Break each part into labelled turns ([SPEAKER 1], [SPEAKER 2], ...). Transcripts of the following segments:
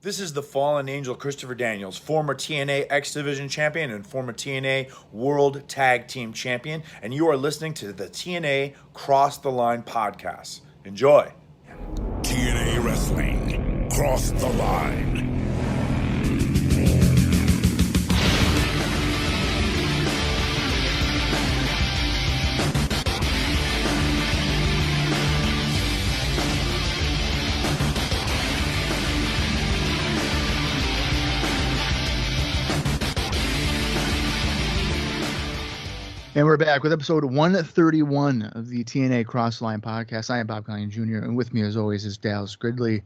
[SPEAKER 1] This is the Fallen Angel Christopher Daniels, former TNA X Division champion and former TNA World Tag Team champion, and you are listening to the TNA Cross the Line podcast. Enjoy.
[SPEAKER 2] TNA Wrestling, Cross the Line.
[SPEAKER 3] And we're back with episode 131 of the TNA Crossline podcast. I am Colling Jr. and with me as always is Dallas Gridley.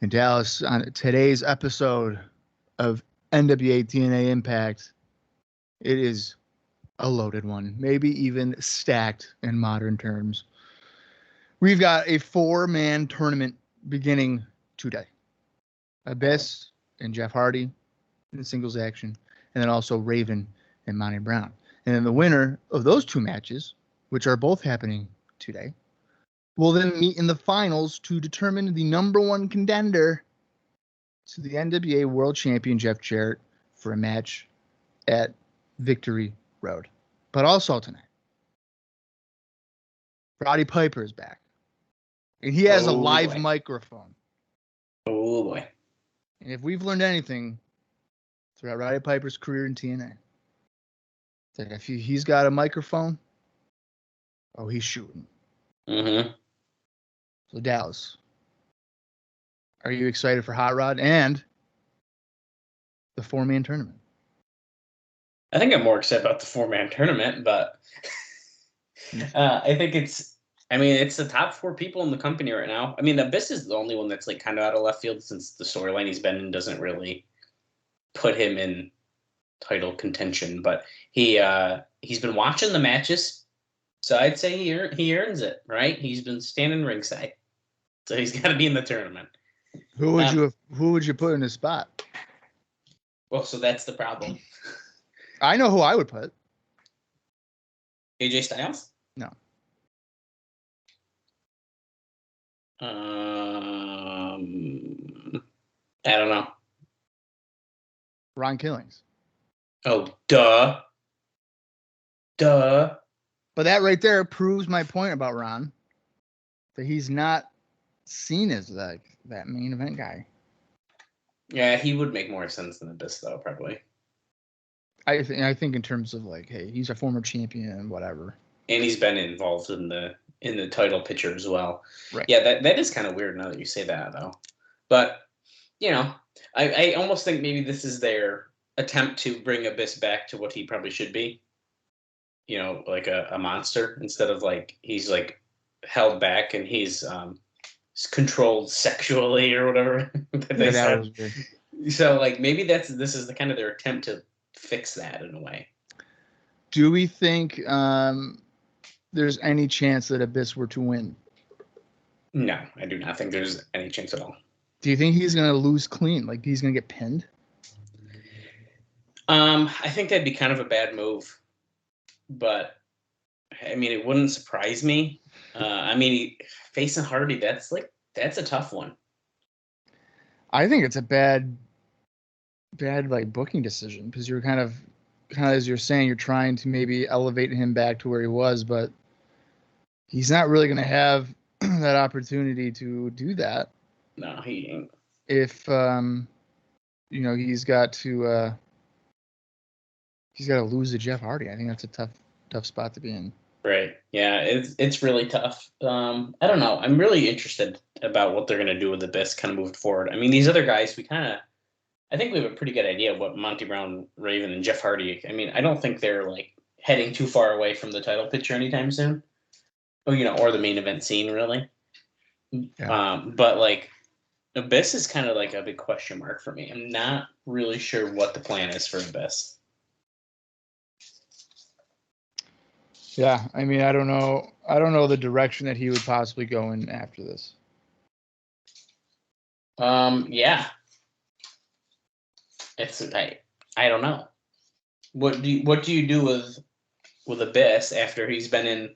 [SPEAKER 3] And Dallas, on today's episode of NWA TNA Impact, it is a loaded one, maybe even stacked in modern terms. We've got a 4-man tournament beginning today. Abyss and Jeff Hardy in singles action, and then also Raven and Monty Brown. And then the winner of those two matches, which are both happening today, will then meet in the finals to determine the number one contender to the NWA World Champion Jeff Jarrett for a match at Victory Road. But also tonight, Roddy Piper is back. And he has a live microphone.
[SPEAKER 4] Oh, boy.
[SPEAKER 3] And if we've learned anything throughout Roddy Piper's career in TNA, that if he's got a microphone, he's shooting.
[SPEAKER 4] Mm-hmm.
[SPEAKER 3] So Dallas, are you excited for Hot Rod and the 4-man tournament?
[SPEAKER 4] I think I'm more excited about the 4-man tournament, but I think it's the top 4 people in the company right now. I mean, Abyss is the only one that's like kind of out of left field since the storyline he's been in doesn't really put him in title contention, but he's been watching the matches, so I'd say he earns it, right? He's been standing ringside, so he's got to be in the tournament.
[SPEAKER 3] Who would you put in his spot?
[SPEAKER 4] Well, so that's the problem.
[SPEAKER 3] I know who I would put.
[SPEAKER 4] AJ Styles?
[SPEAKER 3] No.
[SPEAKER 4] I don't know.
[SPEAKER 3] Ron Killings.
[SPEAKER 4] Oh, duh.
[SPEAKER 3] But that right there proves my point about Ron, that he's not seen as like that main event guy.
[SPEAKER 4] Yeah, he would make more sense than Abyss, though, probably.
[SPEAKER 3] I think in terms of like, hey, he's a former champion and whatever.
[SPEAKER 4] And he's been involved in the title picture as well.
[SPEAKER 3] Right.
[SPEAKER 4] Yeah, that is kind of weird now that you say that, though. But, I almost think maybe this is their attempt to bring Abyss back to what he probably should be. Like a monster, instead of like he's like held back and he's controlled sexually or whatever that they said. So like maybe this is the kind of their attempt to fix that in a way.
[SPEAKER 3] Do we think there's any chance that Abyss were to win?
[SPEAKER 4] No, I do not think there's any chance at all.
[SPEAKER 3] Do you think he's going to lose clean? Like he's going to get pinned?
[SPEAKER 4] I think that'd be kind of a bad move, but I mean, it wouldn't surprise me. Facing Hardy, that's a tough one.
[SPEAKER 3] I think it's a bad like booking decision, because you're kind of as you're saying, you're trying to maybe elevate him back to where he was, but he's not really going to have that opportunity to do that.
[SPEAKER 4] No, he ain't.
[SPEAKER 3] If he's got to lose to Jeff Hardy. I think that's a tough spot to be in.
[SPEAKER 4] Right. Yeah, it's really tough. I don't know. I'm really interested about what they're going to do with Abyss kind of moving forward. I mean, these other guys, I think we have a pretty good idea of what Monty Brown, Raven, and Jeff Hardy. I mean, I don't think they're like heading too far away from the title picture anytime soon. Or the main event scene, really.
[SPEAKER 3] Yeah.
[SPEAKER 4] But like Abyss is kind of like a big question mark for me. I'm not really sure what the plan is for Abyss.
[SPEAKER 3] Yeah, I mean, I don't know the direction that he would possibly go in after this.
[SPEAKER 4] Yeah. I don't know. What do you do with Abyss after he's been in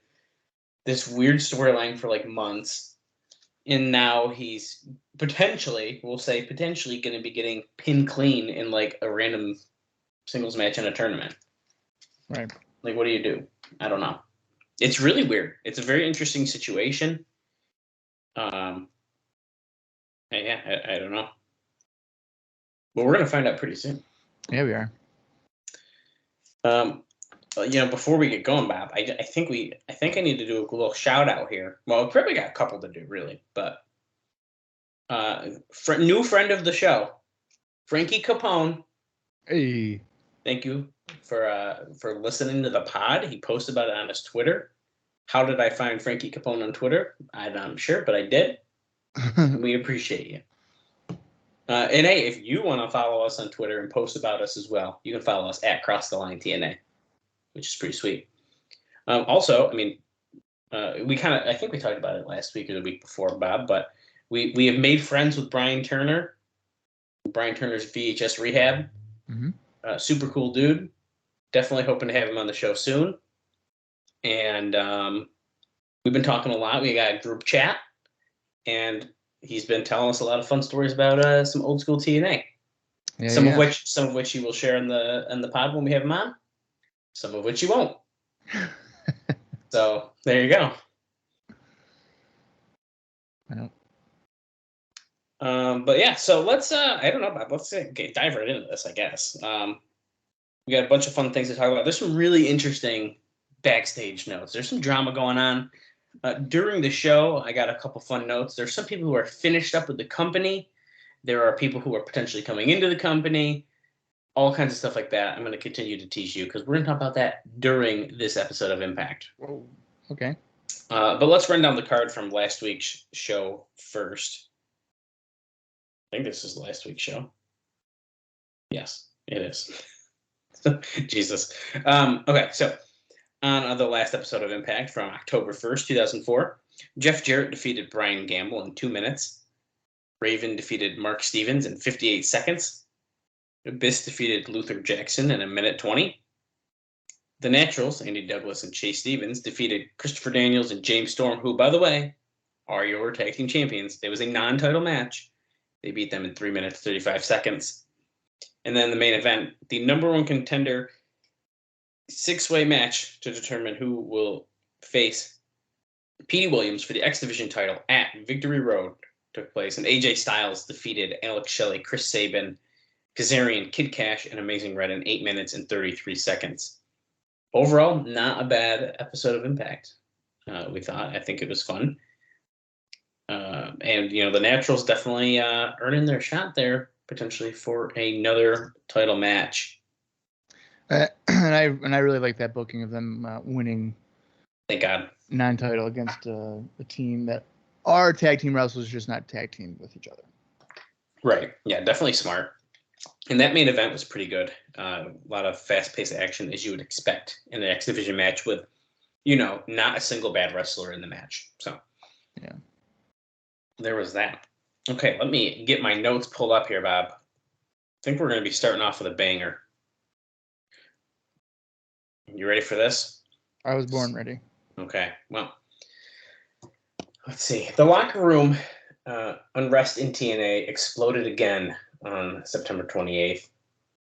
[SPEAKER 4] this weird storyline for like months, And now he's potentially going to be getting pinned clean in like a random singles match in a tournament.
[SPEAKER 3] Right.
[SPEAKER 4] Like, what do you do? I don't know. It's really weird. It's a very interesting situation. Yeah, I don't know. But we're going to find out pretty soon.
[SPEAKER 3] Yeah, we are.
[SPEAKER 4] Before we get going, Bob, I think I need to do a little shout out here. Well, we probably got a couple to do, really, but new friend of the show, Frankie Capone.
[SPEAKER 3] Hey.
[SPEAKER 4] Thank you for listening to the pod. He posted about it on his Twitter. How did I find Frankie Capone on Twitter? I'm not sure, but I did. We appreciate you. And hey, if you want to follow us on Twitter and post about us as well, you can follow us at Cross the Line TNA, which is pretty sweet. Also, I mean, I think we talked about it last week or the week before, Bob, but we have made friends with Brian Turner. Brian Turner's VHS Rehab.
[SPEAKER 3] Mm-hmm.
[SPEAKER 4] Super cool dude. Definitely hoping to have him on the show soon. And we've been talking a lot. We got a group chat, and he's been telling us a lot of fun stories about some old school TNA. Some of which he will share in the pod when we have him on. Some of which he won't. So there you go. But yeah, so let's I don't know, Bob, let's dive right into this, I guess. We got a bunch of fun things to talk about. There's some really interesting backstage notes. There's some drama going on. During the show, I got a couple fun notes. There's some people who are finished up with the company. There are people who are potentially coming into the company. All kinds of stuff like that. I'm going to continue to tease you because we're going to talk about that during this episode of Impact.
[SPEAKER 3] Whoa. Okay.
[SPEAKER 4] But let's run down the card from last week's show first. I think this is last week's show. Yes, it is. Jesus. Okay, so on the last episode of Impact from October 1st, 2004, Jeff Jarrett defeated Brian Gamble in 2 minutes. Raven defeated Mark Stevens in 58 seconds. Abyss defeated Luther Jackson in 1:20. The Naturals, Andy Douglas and Chase Stevens, defeated Christopher Daniels and James Storm, who, by the way, are your tag team champions. It was a non-title match. They beat them in 3 minutes, 35 seconds. And then the main event, the number one contender 6-way match to determine who will face Petey Williams for the X Division title at Victory Road took place. And AJ Styles defeated Alex Shelley, Chris Sabin, Kazarian, Kid Cash, and Amazing Red in 8 minutes and 33 seconds. Overall, not a bad episode of Impact. We thought. I think it was fun. And, the Naturals definitely earning their shot there, potentially for another title match.
[SPEAKER 3] And I really like that booking of them winning.
[SPEAKER 4] Thank God.
[SPEAKER 3] Non-title against a team that are tag team wrestlers, just not tag team with each other. Right.
[SPEAKER 4] Yeah, definitely smart. And that main event was pretty good. A lot of fast-paced action, as you would expect in the X Division match with, not a single bad wrestler in the match. So,
[SPEAKER 3] yeah.
[SPEAKER 4] There was that. Okay, let me get my notes pulled up here, Bob. I think we're going to be starting off with a banger. You ready for this?
[SPEAKER 3] I was born ready.
[SPEAKER 4] Okay, well, let's see. The locker room unrest in TNA exploded again on September 28th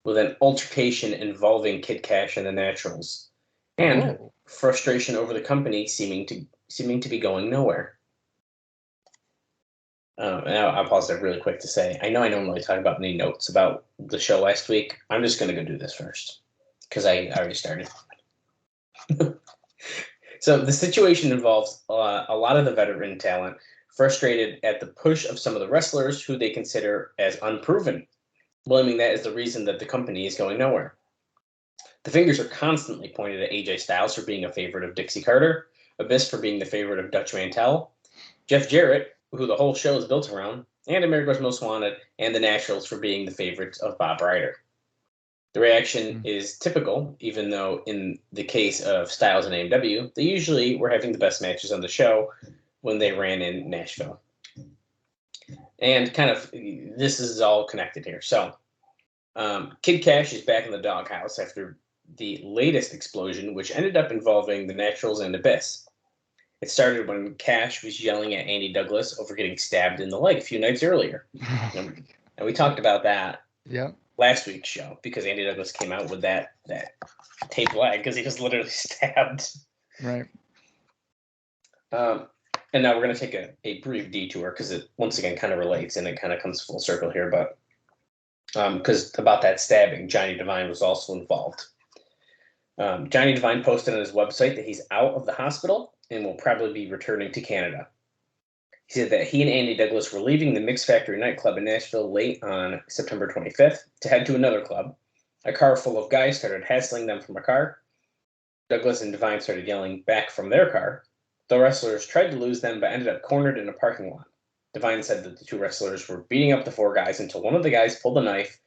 [SPEAKER 4] with an altercation involving Kid Cash and the Naturals, and frustration over the company seeming to be going nowhere. Now I'll pause there really quick to say, I know I normally talk about any notes about the show last week. I'm just going to go do this first because I already started. So the situation involves a lot of the veteran talent frustrated at the push of some of the wrestlers who they consider as unproven, blaming that as the reason that the company is going nowhere. The fingers are constantly pointed at AJ Styles for being a favorite of Dixie Carter, Abyss for being the favorite of Dutch Mantel, Jeff Jarrett, who the whole show is built around, and America's Most Wanted, and the Naturals for being the favorites of Bob Ryder. The reaction is typical, even though in the case of Styles and AMW, they usually were having the best matches on the show when they ran in Nashville. And kind of, this is all connected here. So, Kid Cash is back in the doghouse after the latest explosion, which ended up involving the Naturals and Abyss. It started when Cash was yelling at Andy Douglas over getting stabbed in the leg a few nights earlier. And we talked about that last week's show because Andy Douglas came out with that taped leg because he was literally stabbed.
[SPEAKER 3] Right.
[SPEAKER 4] And now we're going to take a brief detour because it, once again, kind of relates and it kind of comes full circle here. But because about that stabbing, Johnny Devine was also involved. Johnny Devine posted on his website that he's out of the hospital and will probably be returning to Canada. He said that he and Andy Douglas were leaving the Mix Factory nightclub in Nashville late on September 25th to head to another club. A car full of guys started hassling them from a car. Douglas and Devine started yelling back from their car. The wrestlers tried to lose them, but ended up cornered in a parking lot. Devine said that the two wrestlers were beating up the four guys until one of the guys pulled a knife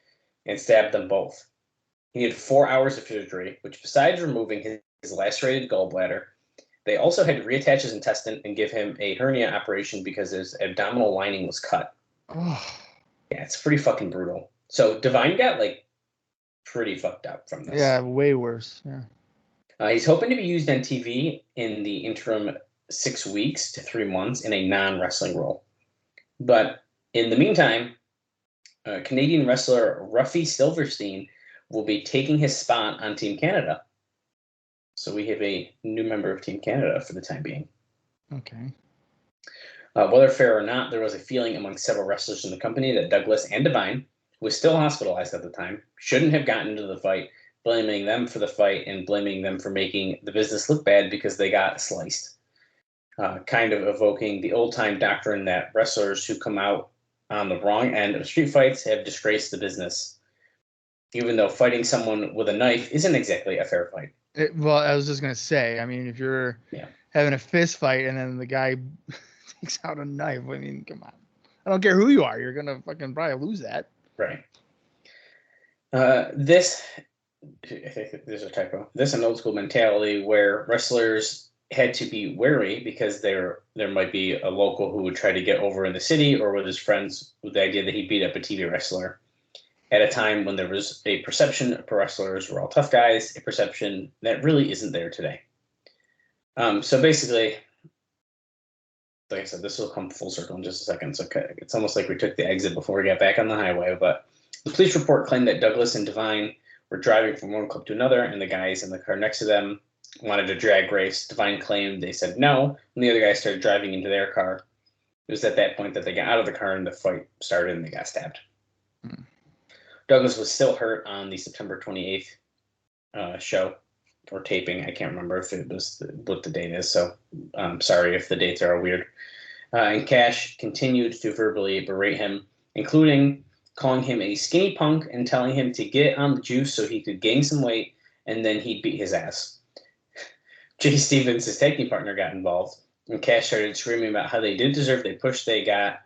[SPEAKER 4] and stabbed them both. He had 4 hours of surgery, which besides removing his lacerated gallbladder, they also had to reattach his intestine and give him a hernia operation because his abdominal lining was cut.
[SPEAKER 3] Oh.
[SPEAKER 4] Yeah, it's pretty fucking brutal. So Devine got pretty fucked up from this.
[SPEAKER 3] Yeah, way worse. Yeah.
[SPEAKER 4] He's hoping to be used on TV in the interim 6 weeks to 3 months in a non-wrestling role. But in the meantime, Canadian wrestler Ruffy Silverstein will be taking his spot on Team Canada. So we have a new member of Team Canada for the time being.
[SPEAKER 3] Okay.
[SPEAKER 4] Whether fair or not, there was a feeling among several wrestlers in the company that Douglas and Devine, who was still hospitalized at the time, shouldn't have gotten into the fight, blaming them for the fight and blaming them for making the business look bad because they got sliced. Kind of evoking the old-time doctrine that wrestlers who come out on the wrong end of street fights have disgraced the business, even though fighting someone with a knife isn't exactly a fair fight.
[SPEAKER 3] Well, I was just going to say, I mean, if you're having a fist fight and then the guy takes out a knife, I mean, come on. I don't care who you are. You're going to fucking probably lose that.
[SPEAKER 4] Right. This, I think there's a typo. This is an old school mentality where wrestlers had to be wary because there might be a local who would try to get over in the city or with his friends with the idea that he beat up a TV wrestler at a time when there was a perception of pro wrestlers were all tough guys, a perception that really isn't there today. So basically, like I said, this will come full circle in just a second. So it's almost like we took the exit before we got back on the highway. But the police report claimed that Douglas and Devine were driving from one club to another, and the guys in the car next to them wanted a drag race. Devine claimed they said no, and the other guys started driving into their car. It was at that point that they got out of the car and the fight started and they got stabbed. Douglas was still hurt on the September 28th show or taping. I can't remember if it was what the date is, so I'm sorry if the dates are weird. And Cash continued to verbally berate him, including calling him a skinny punk and telling him to get on the juice so he could gain some weight and then he'd beat his ass. Jay Stevens, his tag team partner, got involved, and Cash started screaming about how they didn't deserve the push they got,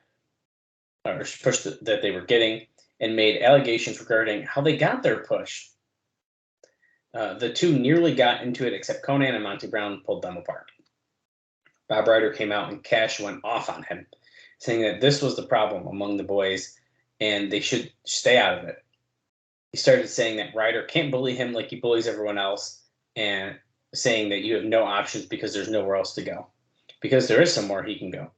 [SPEAKER 4] or push that they were getting, and made allegations regarding how they got their push. The two nearly got into it, except Conan and Monty Brown pulled them apart. Bob Ryder came out and Cash went off on him, saying that this was the problem among the boys and they should stay out of it. He started saying that Ryder can't bully him like he bullies everyone else, and saying that you have no options because there's nowhere else to go. Because there is somewhere he can go.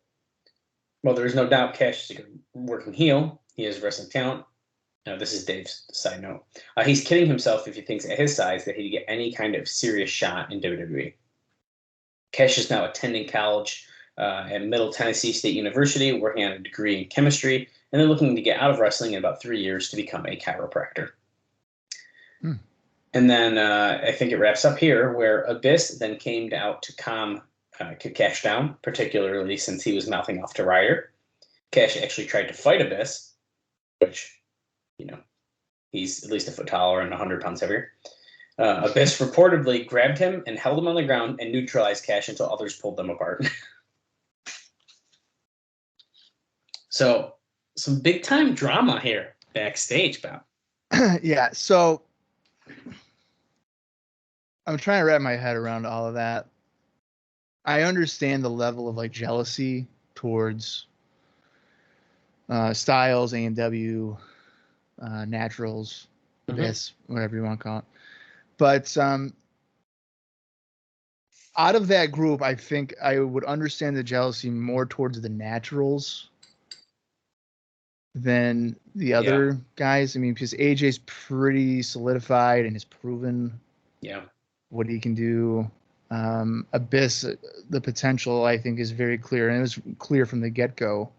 [SPEAKER 4] Well, there is no doubt Cash is a good working heel. He has wrestling talent. Now, this is Dave's side note. He's kidding himself if he thinks at his size that he'd get any kind of serious shot in WWE. Cash is now attending college at Middle Tennessee State University, working on a degree in chemistry, and then looking to get out of wrestling in about 3 years to become a chiropractor. And then I think it wraps up here, where Abyss then came out to calm Cash down, particularly since he was mouthing off to Ryder. Cash actually tried to fight Abyss, which, you know, he's at least a foot taller and 100 pounds heavier. Abyss reportedly grabbed him and held him on the ground and neutralized Cash until others pulled them apart. So, some big time drama here backstage, Bob.
[SPEAKER 3] Yeah, so I'm trying to wrap my head around all of that. I understand the level of jealousy towards Styles, A&W, Naturals, Abyss, whatever you want to call it. But out of that group, I think I would understand the jealousy more towards the naturals than the other guys. I mean, because AJ's pretty solidified and has proven what he can do. Abyss, the potential, I think, is very clear, and it was clear from the get-go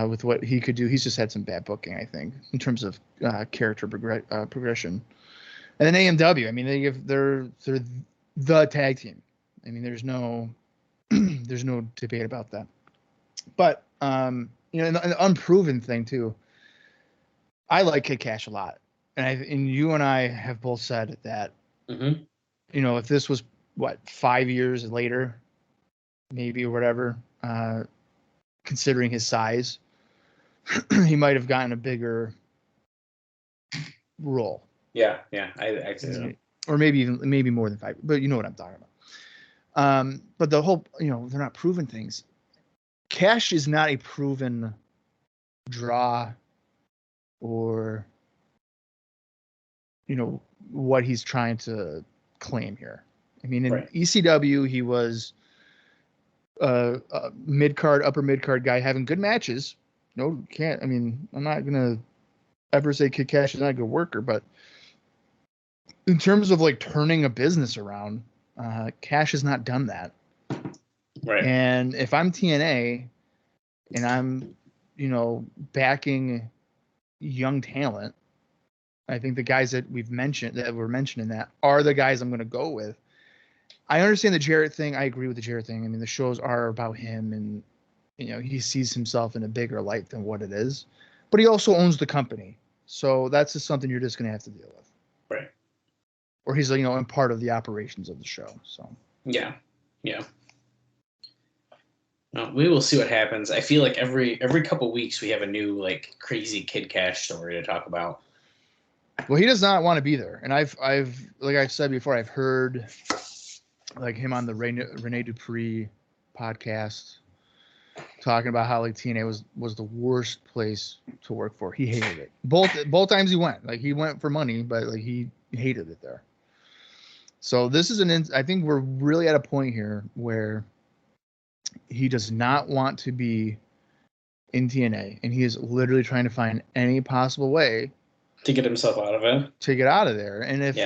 [SPEAKER 3] with what he could do. He's just had some bad booking, I think, in terms of character progression. And then AMW, I mean, they're the tag team. I mean, there's no debate about that. But and the unproven thing too. I like Kid Cash a lot, and you and I have both said that.
[SPEAKER 4] Mm-hmm.
[SPEAKER 3] If this was 5 years later, maybe or whatever, considering his size, he might have gotten a bigger role.
[SPEAKER 4] Yeah, I see so.
[SPEAKER 3] Or maybe more than 5, but you know what I'm talking about. But the whole, they're not proven things. Cash is not a proven draw or, what he's trying to claim here. I mean, in ECW, he was a mid-card, upper mid-card guy having good matches. No, can't. I mean, I'm not going to ever say Kid Cash is not a good worker, but in terms of like turning a business around, Cash has not done that.
[SPEAKER 4] Right.
[SPEAKER 3] And if I'm TNA and I'm, backing young talent, I think the guys that we're mentioning that are the guys I'm going to go with. I understand the Jarrett thing. I agree with the Jarrett thing. I mean, the shows are about him and, he sees himself in a bigger light than what it is, but he also owns the company. So that's just something you're just going to have to deal with.
[SPEAKER 4] Right.
[SPEAKER 3] Or he's, in part of the operations of the show. So.
[SPEAKER 4] Yeah. We will see what happens. I feel like every couple weeks we have a new like crazy Kid Cash story to talk about.
[SPEAKER 3] Well, he does not want to be there, and I've like I've said before, I've heard like him on the Rene Dupree podcast talking about how like TNA was the worst place to work for. He hated it. Both times he went. Like he went for money, but like he hated it there. So this is I think we're really at a point here where he does not want to be in TNA, and he is literally trying to find any possible way
[SPEAKER 4] to get himself out of it.
[SPEAKER 3] To get out of there. And if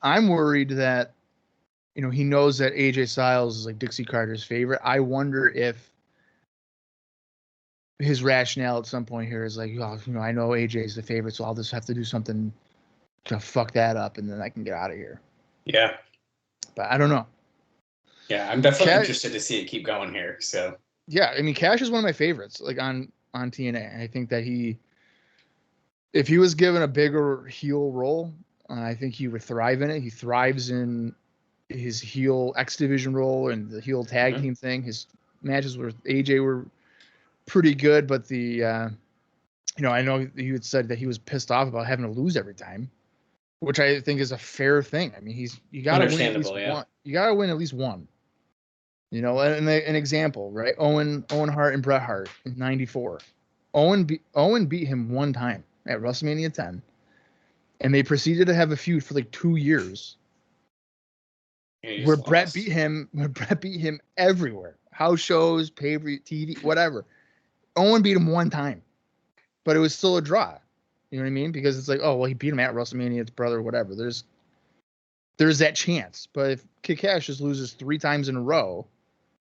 [SPEAKER 3] I'm worried that, he knows that AJ Styles is like Dixie Carter's favorite, I wonder if his rationale at some point here is like, I know AJ is the favorite, so I'll just have to do something to fuck that up, and then I can get out of here.
[SPEAKER 4] Yeah.
[SPEAKER 3] But I don't know.
[SPEAKER 4] Yeah, I'm definitely interested to see it keep going here. So.
[SPEAKER 3] Yeah, I mean, Cash is one of my favorites, like on TNA. I think that if he was given a bigger heel role, I think he would thrive in it. He thrives in his heel X Division role and the heel tag team thing. His matches with AJ were pretty good, but I know he had said that he was pissed off about having to lose every time, which I think is a fair thing. I mean, you got to win at least one. You got to win at least one. And an example, right? Owen Hart and Bret Hart in '94. Owen beat him one time at WrestleMania 10, and they proceeded to have a feud for like 2 years, where Bret beat him everywhere, house shows, pay-per-view, TV, whatever. Owen beat him one time, but it was still a draw. You know what I mean? Because it's like, oh well, he beat him at WrestleMania, it's brother, whatever. There's that chance, but if Kid Cash just loses 3 times in a row,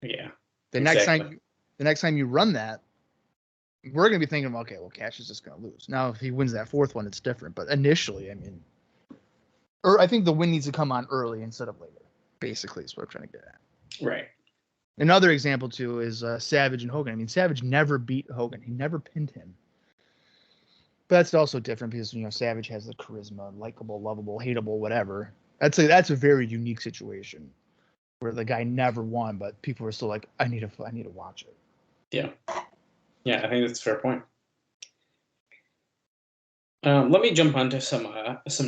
[SPEAKER 3] the next time you run that, we're going to be thinking, okay, well, Cash is just going to lose. Now, if he wins that 4th one, it's different. But initially, I mean, I think the win needs to come on early instead of later, basically, is what I'm trying to get at.
[SPEAKER 4] Right.
[SPEAKER 3] Another example, too, is Savage and Hogan. I mean, Savage never beat Hogan. He never pinned him. But that's also different because, Savage has the charisma, likable, lovable, hateable, whatever. That's a very unique situation where the guy never won, but people were still like, I need to watch it.
[SPEAKER 4] Yeah. Yeah, I think that's a fair point. Let me jump onto some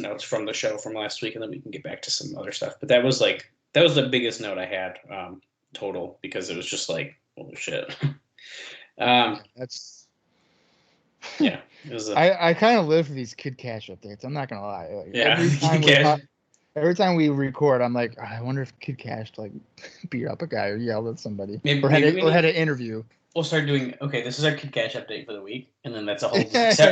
[SPEAKER 4] notes from the show from last week, and then we can get back to some other stuff. But that was the biggest note I had total, because it was just like, holy shit.
[SPEAKER 3] That's
[SPEAKER 4] yeah. It was
[SPEAKER 3] I kind of live for these Kid Cash updates. I'm not gonna lie.
[SPEAKER 4] Every time
[SPEAKER 3] Every time we record, I'm like, I wonder if Kid Cash like beat up a guy or yelled at somebody
[SPEAKER 4] Maybe
[SPEAKER 3] or had an interview.
[SPEAKER 4] We'll start doing, okay, this is our Kid Cash update for the week, and then that's a whole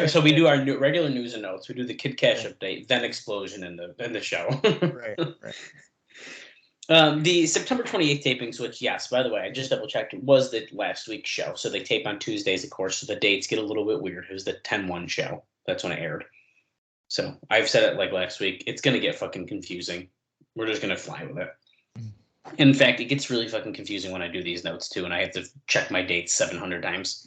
[SPEAKER 4] so we do our regular news and notes, we do the Kid Cash update, then explosion in the show.
[SPEAKER 3] Right.
[SPEAKER 4] The September 28th tapings, which, yes, by the way, I just double checked, was the last week's show. So they tape on Tuesdays, of course, so the dates get a little bit weird. It was the 10/1 show. That's when it aired. So I've said it like last week. It's going to get fucking confusing. We're just going to fly with it. In fact, it gets really fucking confusing when I do these notes too, and I have to check my dates 700 times.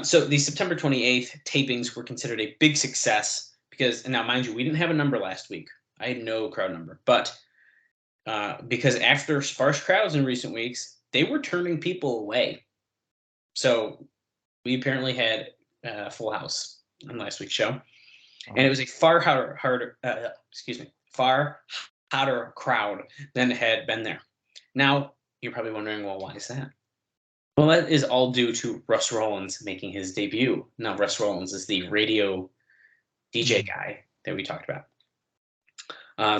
[SPEAKER 4] So the September 28th tapings were considered a big success because, and now mind you, we didn't have a number last week. I had no crowd number, but because after sparse crowds in recent weeks, they were turning people away. So we apparently had a full house on last week's show, and it was a far hotter crowd than had been there. Now, you're probably wondering, well, why is that? Well, that is all due to Russ Rollins making his debut. Now, Russ Rollins is the radio DJ guy that we talked about.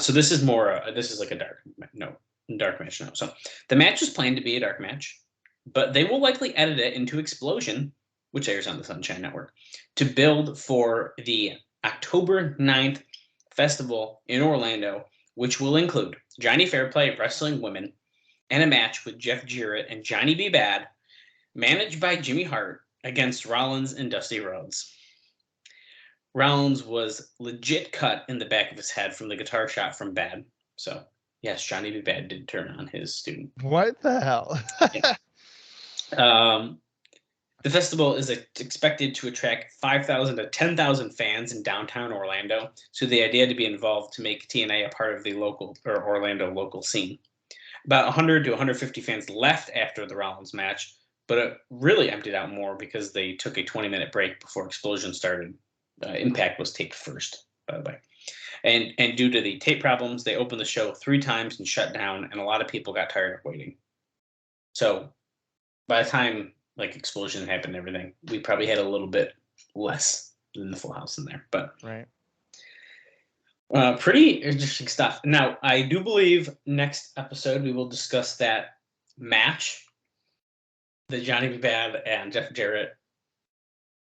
[SPEAKER 4] So this is more, this is like a dark match now. So the match is planned to be a dark match, but they will likely edit it into Explosion, which airs on the Sunshine Network, to build for the October 9th festival in Orlando, which will include Johnny Fairplay wrestling women and a match with Jeff Jarrett and Johnny B. Bad, managed by Jimmy Hart, against Rollins and Dusty Rhodes. Rollins was legit cut in the back of his head from the guitar shot from Bad. So, yes, Johnny B. Bad did turn on his student.
[SPEAKER 3] What the hell?
[SPEAKER 4] Yeah. The festival is expected to attract 5,000 to 10,000 fans in downtown Orlando. So the idea to be involved to make TNA a part of the local or Orlando local scene. About 100 to 150 fans left after the Rollins match, but it really emptied out more because they took a 20-minute break before Explosion started. Impact was taped first, by the way. And due to the tape problems, they opened the show 3 times and shut down, and a lot of people got tired of waiting. So by the time like Explosion happened and everything, we probably had a little bit less than the full house in there, but
[SPEAKER 3] right.
[SPEAKER 4] Pretty interesting stuff. Now, I do believe next episode we will discuss that match, the Johnny B. Bad and Jeff Jarrett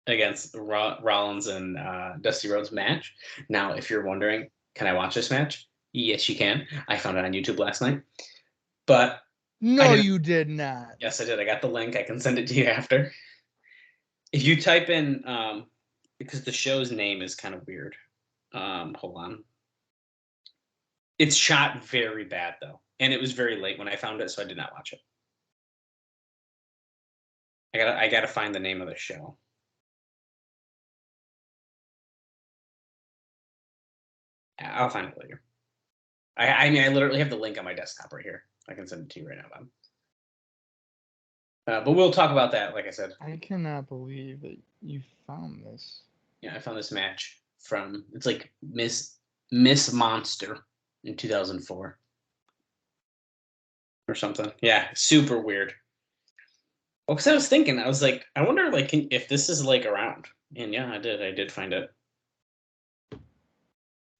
[SPEAKER 4] against Rollins and Dusty Rhodes match. Now, if you're wondering, can I watch this match? Yes, you can. I found it on YouTube last night, but
[SPEAKER 3] no, you did not.
[SPEAKER 4] Yes, I did. I got the link. I can send it to you after. If you type in, because the show's name is kind of weird. Hold on. It's shot very bad, though. And it was very late when I found it, so I did not watch it. I gotta find the name of the show. I'll find it later. I mean, I literally have the link on my desktop right here. I can send it to you right now, Bob. But we'll talk about that, like I said.
[SPEAKER 3] I cannot believe that you found this.
[SPEAKER 4] Yeah, I found this match from, it's like Miss Monster in 2004 or something. Yeah, super weird. Well, because I was thinking, I was like, I wonder like if this is like around. And yeah, I did find it.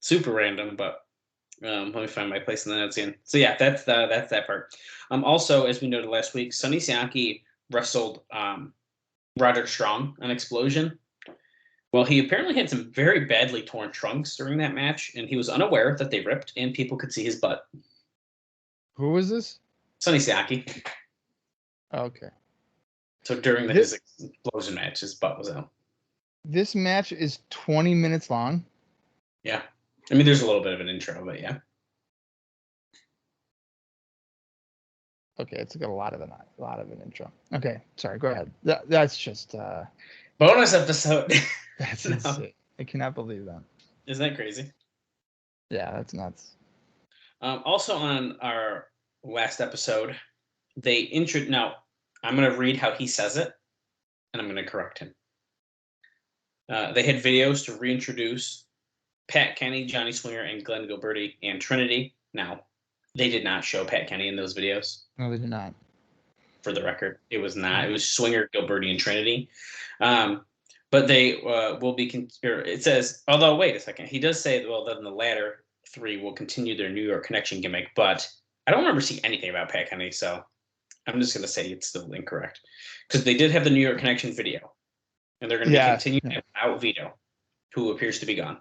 [SPEAKER 4] Super random, but let me find my place in the notes again. So yeah, that's that part. Also, as we noted last week, Sonny Siaki wrestled Roderick Strong on Explosion. Well, he apparently had some very badly torn trunks during that match, and he was unaware that they ripped, and people could see his butt.
[SPEAKER 3] Who was this?
[SPEAKER 4] Sonny Siaki.
[SPEAKER 3] Okay.
[SPEAKER 4] So during his Explosion match, his butt was out.
[SPEAKER 3] This match is 20 minutes long.
[SPEAKER 4] Yeah. I mean, there's a little bit of an intro, but yeah.
[SPEAKER 3] Okay, it's like a lot of an intro. Okay, sorry, go ahead. That's just
[SPEAKER 4] bonus episode.
[SPEAKER 3] That's insane. I cannot believe that.
[SPEAKER 4] Isn't that crazy?
[SPEAKER 3] Yeah, that's nuts.
[SPEAKER 4] Also on our last episode, they now I'm going to read how he says it, and I'm going to correct him. They had videos to reintroduce Pat Kenny, Johnny Swinger, and Glenn Gilberti and Trinity. Now, they did not show Pat Kenny in those videos.
[SPEAKER 3] No, they did not.
[SPEAKER 4] For the record, it was not. It was Swinger, Gilberti, and Trinity. But they will be. It says, although wait a second, he does say, well, then the latter 3 will continue their New York connection gimmick, but I don't remember seeing anything about Pat Kenny, so I'm just going to say it's still incorrect. Because they did have the New York connection video, and they're going to be continuing without Vito, who appears to be gone.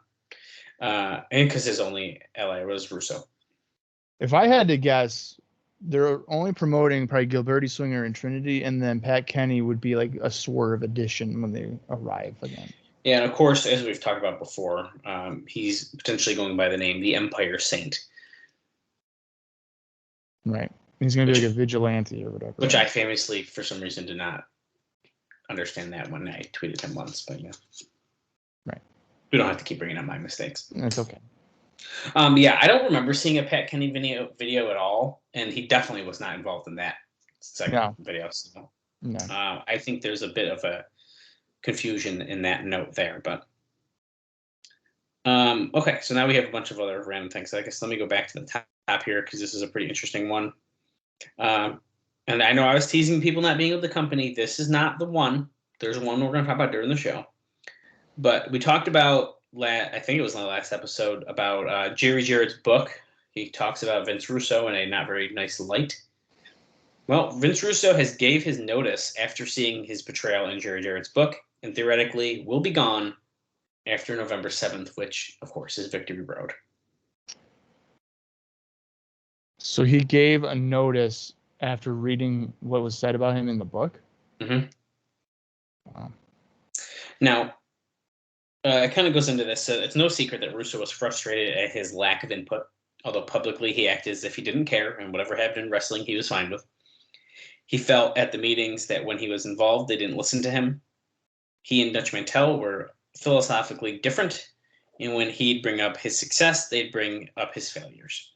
[SPEAKER 4] And because his only ally was Russo.
[SPEAKER 3] If I had to guess, they're only promoting probably Gilberti Swinger and Trinity, and then Pat Kenny would be like a swerve addition when they arrive again.
[SPEAKER 4] Yeah, and of course, as we've talked about before, he's potentially going by the name the Empire Saint.
[SPEAKER 3] Right. He's going to be like a vigilante or whatever.
[SPEAKER 4] Which I famously, for some reason, did not understand that when I tweeted him once, but yeah.
[SPEAKER 3] Right.
[SPEAKER 4] We don't have to keep bringing up my mistakes.
[SPEAKER 3] That's okay.
[SPEAKER 4] Yeah, I don't remember seeing a Pat Kenny video at all, and he definitely was not involved in that second video. So,
[SPEAKER 3] no.
[SPEAKER 4] I think there's a bit of a confusion in that note there, but okay. So now we have a bunch of other random things. So I guess let me go back to the top here because this is a pretty interesting one. And I know I was teasing people not being with the company. This is not the one. There's one we're going to talk about during the show, but we talked about. I think it was in the last episode about Jarrett's book. He talks about Vince Russo in a not very nice light. Well, Vince Russo has gave his notice after seeing his portrayal in Jarrett's book, and theoretically will be gone after November 7th, which, of course, is Victory Road.
[SPEAKER 3] So he gave a notice after reading what was said about him in the book?
[SPEAKER 4] Mm-hmm.
[SPEAKER 3] Wow.
[SPEAKER 4] Now, it kind of goes into this. It's no secret that Russo was frustrated at his lack of input, although publicly he acted as if he didn't care, and whatever happened in wrestling, he was fine with. He felt at the meetings that when he was involved, they didn't listen to him. He and Dutch Mantel were philosophically different, and when he'd bring up his success, they'd bring up his failures.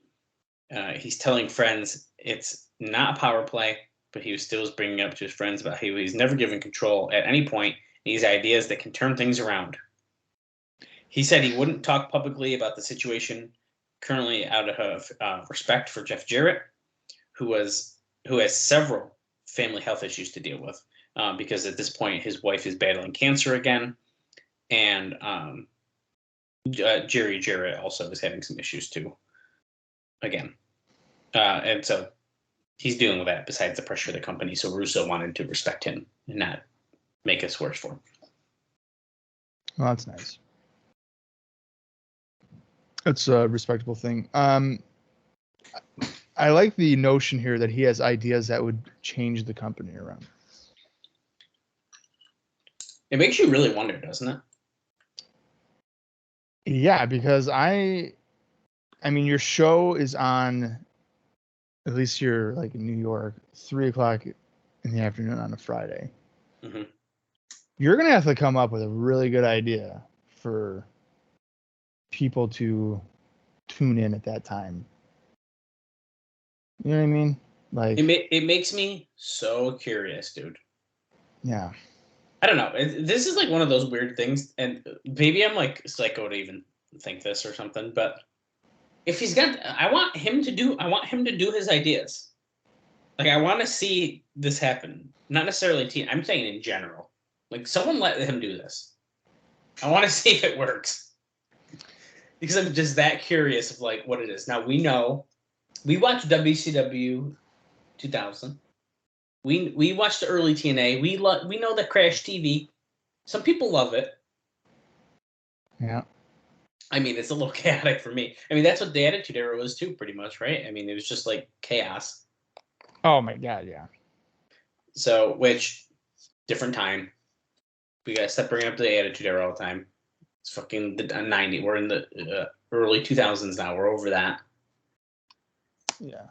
[SPEAKER 4] He's telling friends it's not a power play, but he was still bringing up to his friends about how he's never given control at any point, and these ideas that can turn things around. He said he wouldn't talk publicly about the situation currently out of respect for Jeff Jarrett, who has several family health issues to deal with because at this point his wife is battling cancer again, and Jarrett also is having some issues too again. And so he's dealing with that besides the pressure of the company. So Russo wanted to respect him and not make us worse for him.
[SPEAKER 3] Well, that's nice. That's a respectable thing. I like the notion here that he has ideas that would change the company around.
[SPEAKER 4] It makes you really wonder, doesn't it?
[SPEAKER 3] Yeah, because I mean, your show is on, at least you're like in New York, 3:00 in the afternoon on a Friday.
[SPEAKER 4] Mm-hmm.
[SPEAKER 3] You're going to have to come up with a really good idea for people to tune in at that time. You know what I mean? Like
[SPEAKER 4] it makes me so curious, dude.
[SPEAKER 3] Yeah.
[SPEAKER 4] I don't know. This is like one of those weird things, and maybe I'm like psycho to even think this or something. But if he's got, I want him to do his ideas. Like I want to see this happen. Not necessarily I'm saying in general. Like someone let him do this. I want to see if it works. Because I'm just that curious of like what it is. Now we watched WCW 2000. We watched the early TNA. We know that Crash TV. Some people love it.
[SPEAKER 3] Yeah.
[SPEAKER 4] I mean, it's a little chaotic for me. I mean, that's what the Attitude Era was too, pretty much, right? I mean, it was just like chaos.
[SPEAKER 3] Oh my God, yeah.
[SPEAKER 4] So, which different time. We gotta stop bringing up the Attitude Era all the time. It's fucking the 90s. We're in the early 2000s now. We're over that.
[SPEAKER 3] Yeah.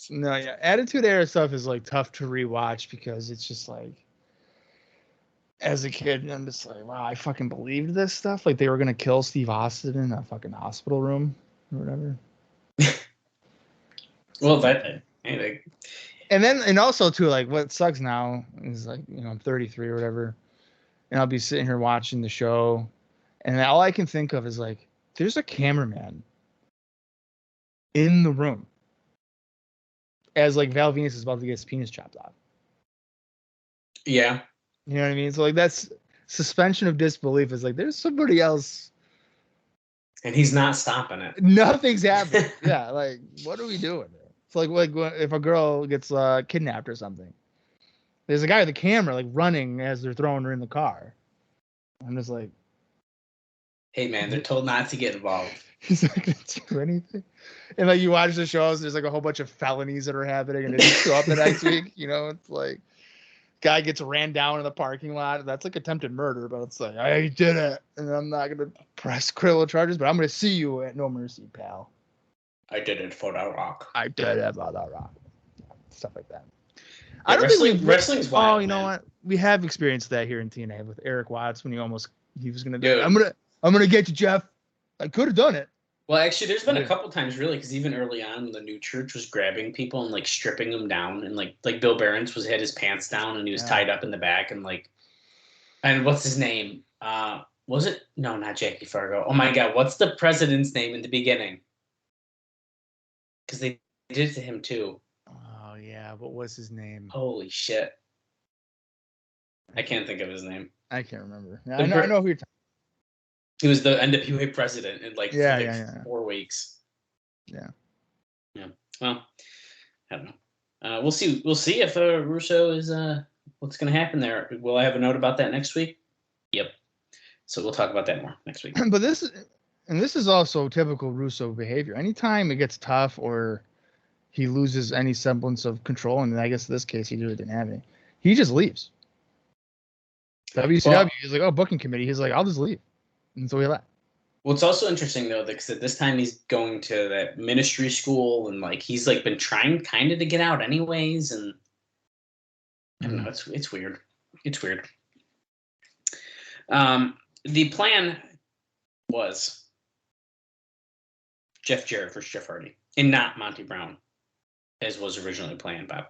[SPEAKER 3] No, yeah. Attitude Era stuff is like tough to rewatch because it's just like, as a kid, I'm just like, wow, I fucking believed this stuff. Like they were gonna kill Steve Austin in a fucking hospital room or whatever.
[SPEAKER 4] Well, that anyway.
[SPEAKER 3] And also too, like what sucks now is like, you know, I'm 33 or whatever, and I'll be sitting here watching the show, and all I can think of is like, there's a cameraman in the room as like Val Venus is about to get his penis chopped off.
[SPEAKER 4] Yeah.
[SPEAKER 3] You know what I mean? So like that's suspension of disbelief is like there's somebody else
[SPEAKER 4] And he's not stopping it.
[SPEAKER 3] Nothing's happening. Yeah, like what are we doing? It's like if a girl gets kidnapped or something. There's a guy with a camera like running as they're throwing her in the car. I'm just like,
[SPEAKER 4] hey man, they're told not to get involved.
[SPEAKER 3] He's not gonna do anything. And like you watch the shows, there's like a whole bunch of felonies that are happening, and they just show up the next week. You know, it's like guy gets ran down in the parking lot. That's like attempted murder, but it's like I did it, and I'm not gonna press criminal charges, but I'm gonna see you at no mercy, pal.
[SPEAKER 4] I did it for that rock.
[SPEAKER 3] I did it for that rock. Stuff like that.
[SPEAKER 4] Yeah,
[SPEAKER 3] I don't think
[SPEAKER 4] wrestling's wild.
[SPEAKER 3] Oh, you know what? We have experienced that here in TNA with Eric Watts when he was gonna do it. I'm gonna get you, Jeff. I could have done it.
[SPEAKER 4] Well, actually, there's been a couple times really, because even early on, the new church was grabbing people and like stripping them down, and like Bill Behrens had his pants down and he was tied up in the back, and what's his name? Was it? No, not Jackie Fargo. Oh my God, what's the president's name in the beginning? Because they did it to him too.
[SPEAKER 3] Oh yeah, what was his name?
[SPEAKER 4] Holy shit! I can't think of his name.
[SPEAKER 3] I can't remember. I know who you're talking.
[SPEAKER 4] He was the NWA president in 4 weeks.
[SPEAKER 3] Yeah.
[SPEAKER 4] Yeah. Well, I don't know. We'll see. We'll see if Russo is what's going to happen there. Will I have a note about that next week? Yep. So we'll talk about that more next week.
[SPEAKER 3] But this is also typical Russo behavior. Anytime it gets tough or he loses any semblance of control, and I guess in this case he really didn't have any, he just leaves. WCW, he's like, oh, booking committee. He's like, I'll just leave. And so he left.
[SPEAKER 4] Well, it's also interesting though, because at this time he's going to that ministry school, and like he's like been trying kind of to get out anyways, and I don't know, it's weird. It's weird. The plan was Jeff Jarrett versus Jeff Hardy, and not Monty Brown, as was originally planned, Bob.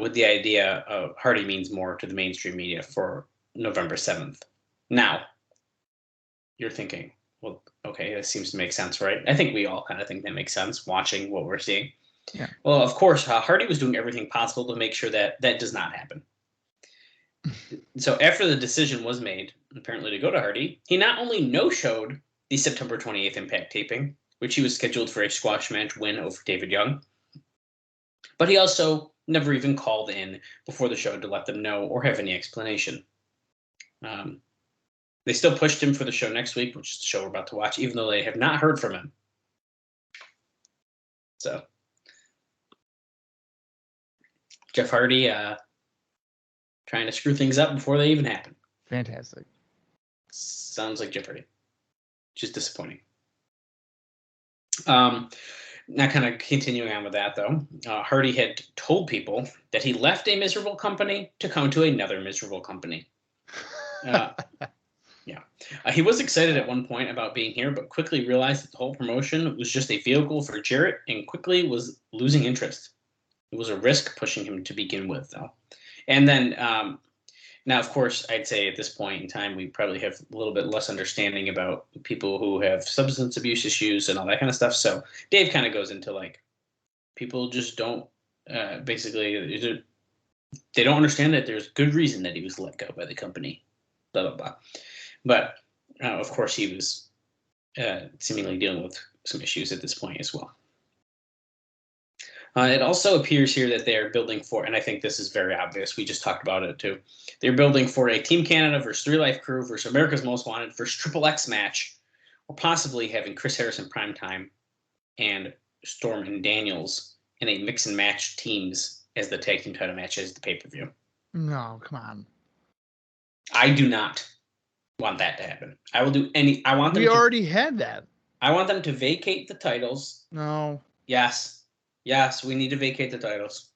[SPEAKER 4] With the idea of Hardy means more to the mainstream media for November 7th. Now, you're thinking, well, okay, that seems to make sense, right? I think we all kind of think that makes sense, watching what we're seeing.
[SPEAKER 3] Yeah.
[SPEAKER 4] Well, of course, Hardy was doing everything possible to make sure that that does not happen. So after the decision was made, apparently to go to Hardy, he not only no-showed the September 28th Impact taping, which he was scheduled for a squash match win over David Young, but he also never even called in before the show to let them know or have any explanation. They still pushed him for the show next week, which is the show we're about to watch, even though they have not heard from him. So, Jeff Hardy trying to screw things up before they even happen.
[SPEAKER 3] Fantastic.
[SPEAKER 4] Sounds like Jeff Hardy. Just disappointing. Now, kind of continuing on with that, though, Hardy had told people that he left a miserable company to come to another miserable company. Yeah. He was excited at one point about being here, but quickly realized that the whole promotion was just a vehicle for Jarrett and quickly was losing interest. It was a risk pushing him to begin with, though. And then, now, of course, I'd say at this point in time, we probably have a little bit less understanding about people who have substance abuse issues and all that kind of stuff. So Dave kind of goes into like, people just don't, basically, they don't understand that there's good reason that he was let go by the company, blah, blah, blah. But, of course, he was seemingly dealing with some issues at this point as well. It also appears here that they are building for, and I think this is very obvious, we just talked about it too, they're building for a Team Canada versus 3 Life Crew versus America's Most Wanted versus Triple X match, or possibly having Chris Harrison Primetime and Storm and Daniels in a mix and match teams as the tag team title match as the pay-per-view.
[SPEAKER 3] No, come on.
[SPEAKER 4] I do not want that to happen. I will do any. I want them.
[SPEAKER 3] We already had that.
[SPEAKER 4] I want them to vacate the titles.
[SPEAKER 3] No.
[SPEAKER 4] Yes, we need to vacate the titles.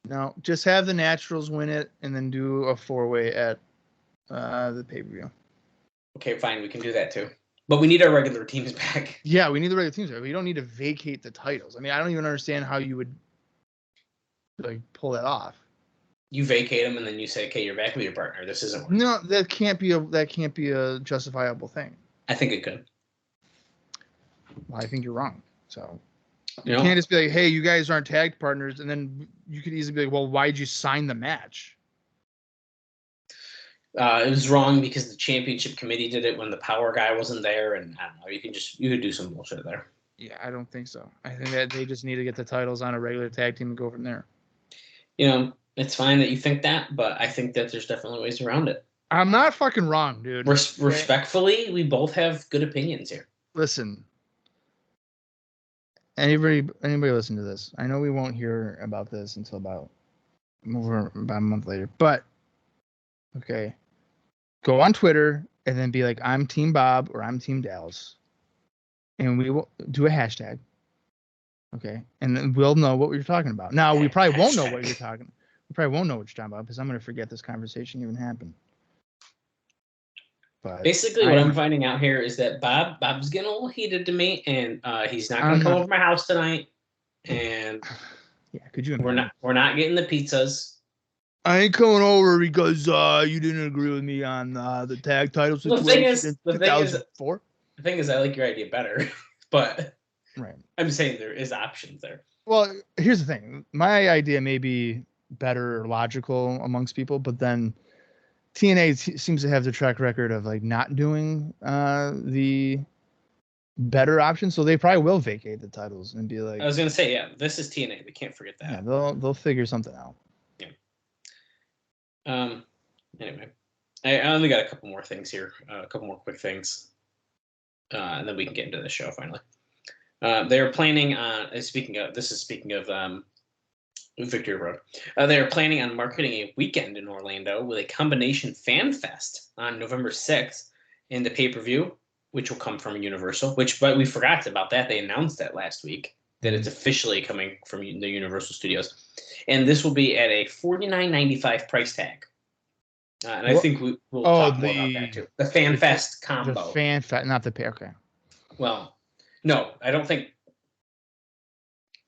[SPEAKER 3] No, just have the Naturals win it and then do a 4-way at the pay-per-view.
[SPEAKER 4] Okay, fine, we can do that too. But we need our regular teams back.
[SPEAKER 3] Yeah, we need the regular teams back. We don't need to vacate the titles. I mean, I don't even understand how you would like pull that off.
[SPEAKER 4] You vacate them and then you say, "Okay, you're back with your partner. This isn't working."
[SPEAKER 3] No, that can't be a justifiable thing.
[SPEAKER 4] I think it could.
[SPEAKER 3] Well, I think you're wrong. So
[SPEAKER 4] You
[SPEAKER 3] you
[SPEAKER 4] know?
[SPEAKER 3] can't just be like, "Hey, you guys aren't tag partners," and then you could easily be like, "Well, why'd you sign the match?"
[SPEAKER 4] It was wrong because the championship committee did it when the power guy wasn't there, and I don't know. You could do some bullshit there.
[SPEAKER 3] Yeah, I don't think so. I think that they just need to get the titles on a regular tag team and go from there.
[SPEAKER 4] It's fine that you think that, but I think that there's definitely ways around it.
[SPEAKER 3] I'm not fucking wrong, dude.
[SPEAKER 4] Respectfully, we both have good opinions here.
[SPEAKER 3] Listen, anybody listen to this? I know we won't hear about this until about a month later, but okay, go on Twitter and then be like, I'm Team Bob or I'm Team Dallas, and we will do a hashtag. Okay, and then we'll know what you're talking about. Now we probably won't know what you're talking. We probably won't know what you're talking about because I'm going to forget this conversation even happened. But
[SPEAKER 4] basically, what I'm finding out here is that Bob's getting a little heated to me, and he's not going to come over my house tonight. And
[SPEAKER 3] yeah, could you imagine?
[SPEAKER 4] We're not getting the pizzas.
[SPEAKER 3] I ain't coming over because you didn't agree with me on the tag title situation.
[SPEAKER 4] The thing is, I like your idea better, but
[SPEAKER 3] right.
[SPEAKER 4] I'm saying there is options there.
[SPEAKER 3] Well, here's the thing. My idea may be better or logical amongst people, but then TNA seems to have the track record of like not doing the better option, so they probably will vacate the titles and be like.
[SPEAKER 4] I was gonna say, yeah, this is TNA. We can't forget that.
[SPEAKER 3] Yeah, they'll figure something out.
[SPEAKER 4] Yeah. Anyway, I only got a couple more things here, a couple more quick things, and then we can get into the show finally. They're planning on speaking of Victory Road. They're planning on marketing a weekend in Orlando with a combination fan fest on November 6th in the pay-per-view, which will come from Universal. But we forgot about that. They announced that last week that it's officially coming from the Universal Studios, and this will be at a $49.95 price tag. And I think we'll talk more about that too. The fan fest combo.
[SPEAKER 3] The fan fest, not the pay. Okay.
[SPEAKER 4] Well, no, I don't think.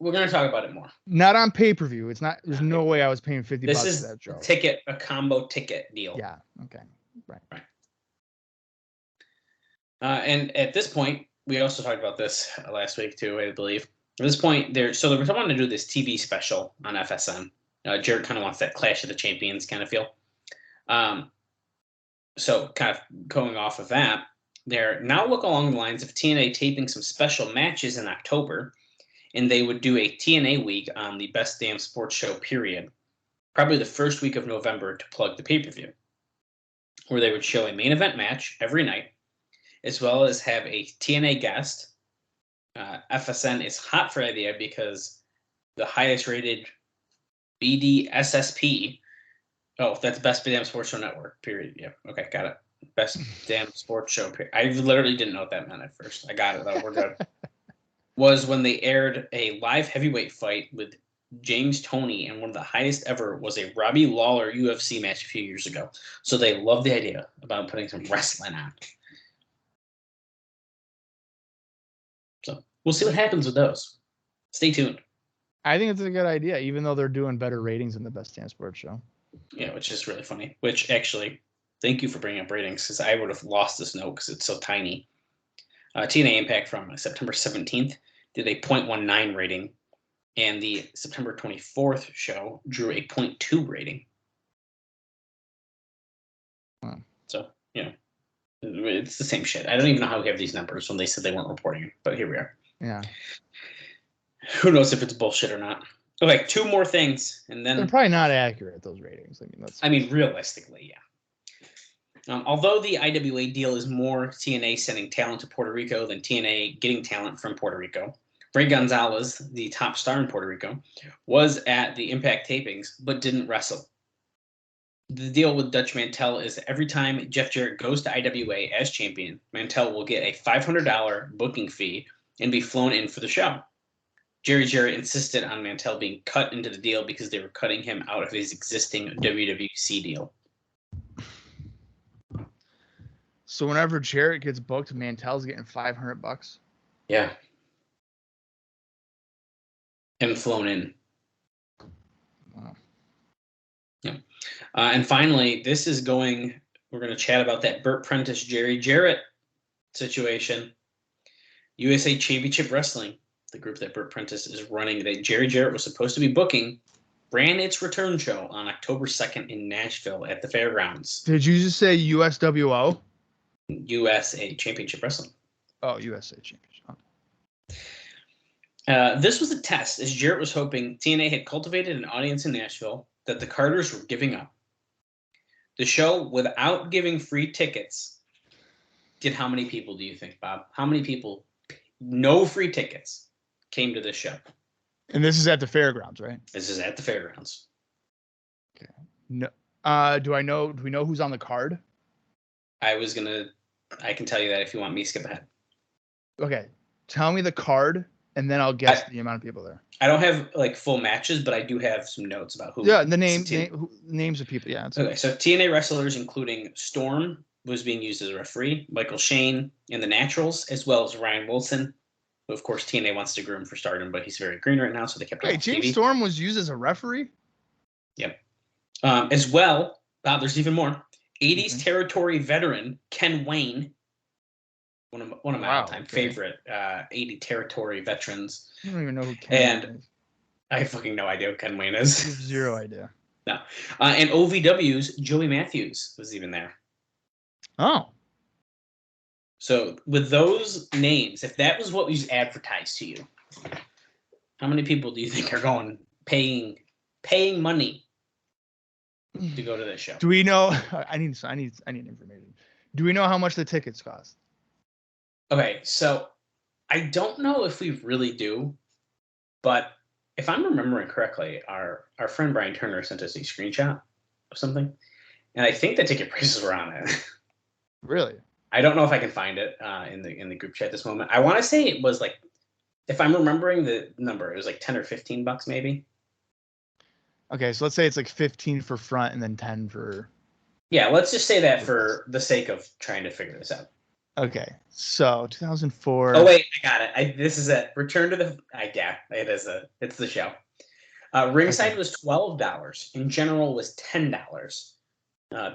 [SPEAKER 4] We're going to talk about it more.
[SPEAKER 3] Not on pay-per-view. It's not. There's no way I was paying $50 for that show.
[SPEAKER 4] This is a combo ticket deal.
[SPEAKER 3] Yeah. Okay. Right.
[SPEAKER 4] And at this point, we also talked about this last week too, I believe. At this point, they're wanting to do this TV special on FSN. Jarrett kind of wants that Clash of the Champions kind of feel. So kind of going off of that, they're now look along the lines of TNA taping some special matches in October. And they would do a TNA week on the Best Damn Sports Show period, probably the first week of November to plug the pay-per-view, where they would show a main event match every night, as well as have a TNA guest. FSN is hot for the idea because the highest rated BDSSP, that's Best Damn Sports Show Network, period. Yeah, okay, got it. Best Damn Sports Show, period. I literally didn't know what that meant at first. I got it, though. We're good. Was when they aired a live heavyweight fight with James Toney, and one of the highest ever was a Robbie Lawler UFC match a few years ago. So they love the idea about putting some wrestling on. So we'll see what happens with those. Stay tuned.
[SPEAKER 3] I think it's a good idea, even though they're doing better ratings than the Best Damn Sports Show.
[SPEAKER 4] Yeah, which is really funny. Which actually, thank you for bringing up ratings, because I would have lost this note because it's so tiny. TNA Impact from September 17th did a 0.19 rating, and the September 24th show drew a 0.2 rating.
[SPEAKER 3] Wow.
[SPEAKER 4] So, it's the same shit. I don't even know how we have these numbers when they said they weren't reporting it, but here we are.
[SPEAKER 3] Yeah.
[SPEAKER 4] Who knows if it's bullshit or not. Okay, two more things, and then...
[SPEAKER 3] They're probably not accurate, those ratings.
[SPEAKER 4] Realistically, yeah. Although the IWA deal is more TNA sending talent to Puerto Rico than TNA getting talent from Puerto Rico, Ray Gonzalez, the top star in Puerto Rico, was at the Impact tapings but didn't wrestle. The deal with Dutch Mantel is every time Jeff Jarrett goes to IWA as champion, Mantel will get a $500 booking fee and be flown in for the show. Jerry Jarrett insisted on Mantel being cut into the deal because they were cutting him out of his existing WWC deal.
[SPEAKER 3] So whenever Jarrett gets booked, Mantel's getting $500.
[SPEAKER 4] Yeah. And flown in.
[SPEAKER 3] Wow.
[SPEAKER 4] Yeah. And finally, we're going to chat about that Burt Prentice, Jerry Jarrett situation. USA Championship Wrestling, the group that Burt Prentice is running, that Jerry Jarrett was supposed to be booking, ran its return show on October 2nd in Nashville at the fairgrounds.
[SPEAKER 3] Did you just say USWO?
[SPEAKER 4] USA Championship Wrestling.
[SPEAKER 3] Oh, USA Championship.
[SPEAKER 4] This was a test, as Jarrett was hoping TNA had cultivated an audience in Nashville that the Carters were giving up. The show, without giving free tickets, did how many people do you think, Bob? How many people, no free tickets, came to this show?
[SPEAKER 3] And this is at the fairgrounds, right?
[SPEAKER 4] This is at the fairgrounds.
[SPEAKER 3] Okay. No. Do we know who's on the card?
[SPEAKER 4] I can tell you that if you want me to skip ahead.
[SPEAKER 3] Okay. Tell me the card, and then I'll guess the amount of people there.
[SPEAKER 4] I don't have like full matches, but I do have some notes about who.
[SPEAKER 3] Yeah, the names of people. Yeah.
[SPEAKER 4] Okay, so TNA wrestlers, including Storm, was being used as a referee, Michael Shane and the Naturals, as well as Ryan Wilson, who, of course, TNA wants to groom for Stardom, but he's very green right now, so they kept him on
[SPEAKER 3] James
[SPEAKER 4] TV.
[SPEAKER 3] Storm was used as a referee?
[SPEAKER 4] Yep. As well, there's even more. 80s territory veteran Ken Wayne, one of my all-time favorite 80 territory veterans.
[SPEAKER 3] I don't even know who Ken Wayne is.
[SPEAKER 4] I have fucking no idea who Ken Wayne is.
[SPEAKER 3] Zero idea.
[SPEAKER 4] No. And OVW's Joey Matthews was even there.
[SPEAKER 3] Oh.
[SPEAKER 4] So with those names, if that was what was advertised to you, how many people do you think are going paying money to go to this show?
[SPEAKER 3] Do we know? I need information. Do we know how much the tickets cost?
[SPEAKER 4] Okay, so I don't know if we really do, but if I'm remembering correctly, our friend Brian Turner sent us a screenshot of something, and I think the ticket prices were on it.
[SPEAKER 3] Really?
[SPEAKER 4] I don't know if I can find it in the group chat this moment. I want to say it was like, if I'm remembering the number, it was like $10 or $15 maybe.
[SPEAKER 3] Okay, so let's say it's like 15 for front and then 10 for.
[SPEAKER 4] Yeah, let's just say that for the sake of trying to figure this out.
[SPEAKER 3] Okay, so 2004.
[SPEAKER 4] Oh wait, I got it. This is it. Return to the. Yeah, it's the show. Ringside was $12. In general was $10.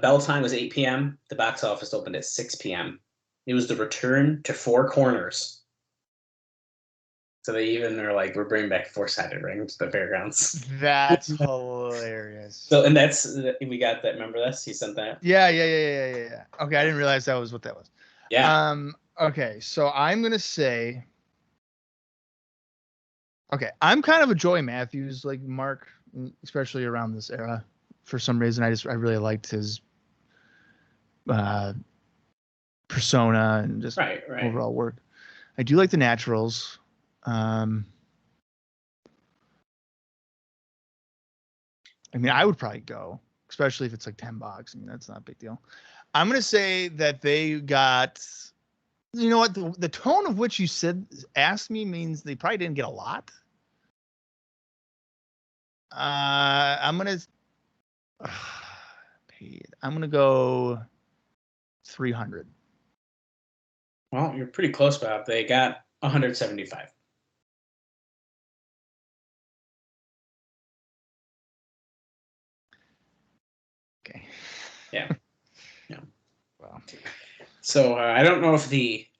[SPEAKER 4] Bell time was 8 p.m. The box office opened at 6 p.m. It was the return to Four Corners. So they even are like, we're bringing back four-sided rings to the fairgrounds.
[SPEAKER 3] That's hilarious.
[SPEAKER 4] So, and we got that. Remember this? He sent that.
[SPEAKER 3] Yeah. Okay, I didn't realize that was what that was.
[SPEAKER 4] Yeah.
[SPEAKER 3] Okay, so I'm gonna say. Okay, I'm kind of a Joey Matthews like Mark, especially around this era. For some reason, I really liked his persona and just overall work. I do like the Naturals. I mean, I would probably go, especially if it's like $10. I mean, that's not a big deal. I'm gonna say that they got. You know what? The tone of which you asked me means they probably didn't get a lot. I'm gonna go 300.
[SPEAKER 4] Well, you're pretty close, Bob. They got 175.
[SPEAKER 3] Okay.
[SPEAKER 4] Yeah. Yeah.
[SPEAKER 3] Wow.
[SPEAKER 4] So I don't know if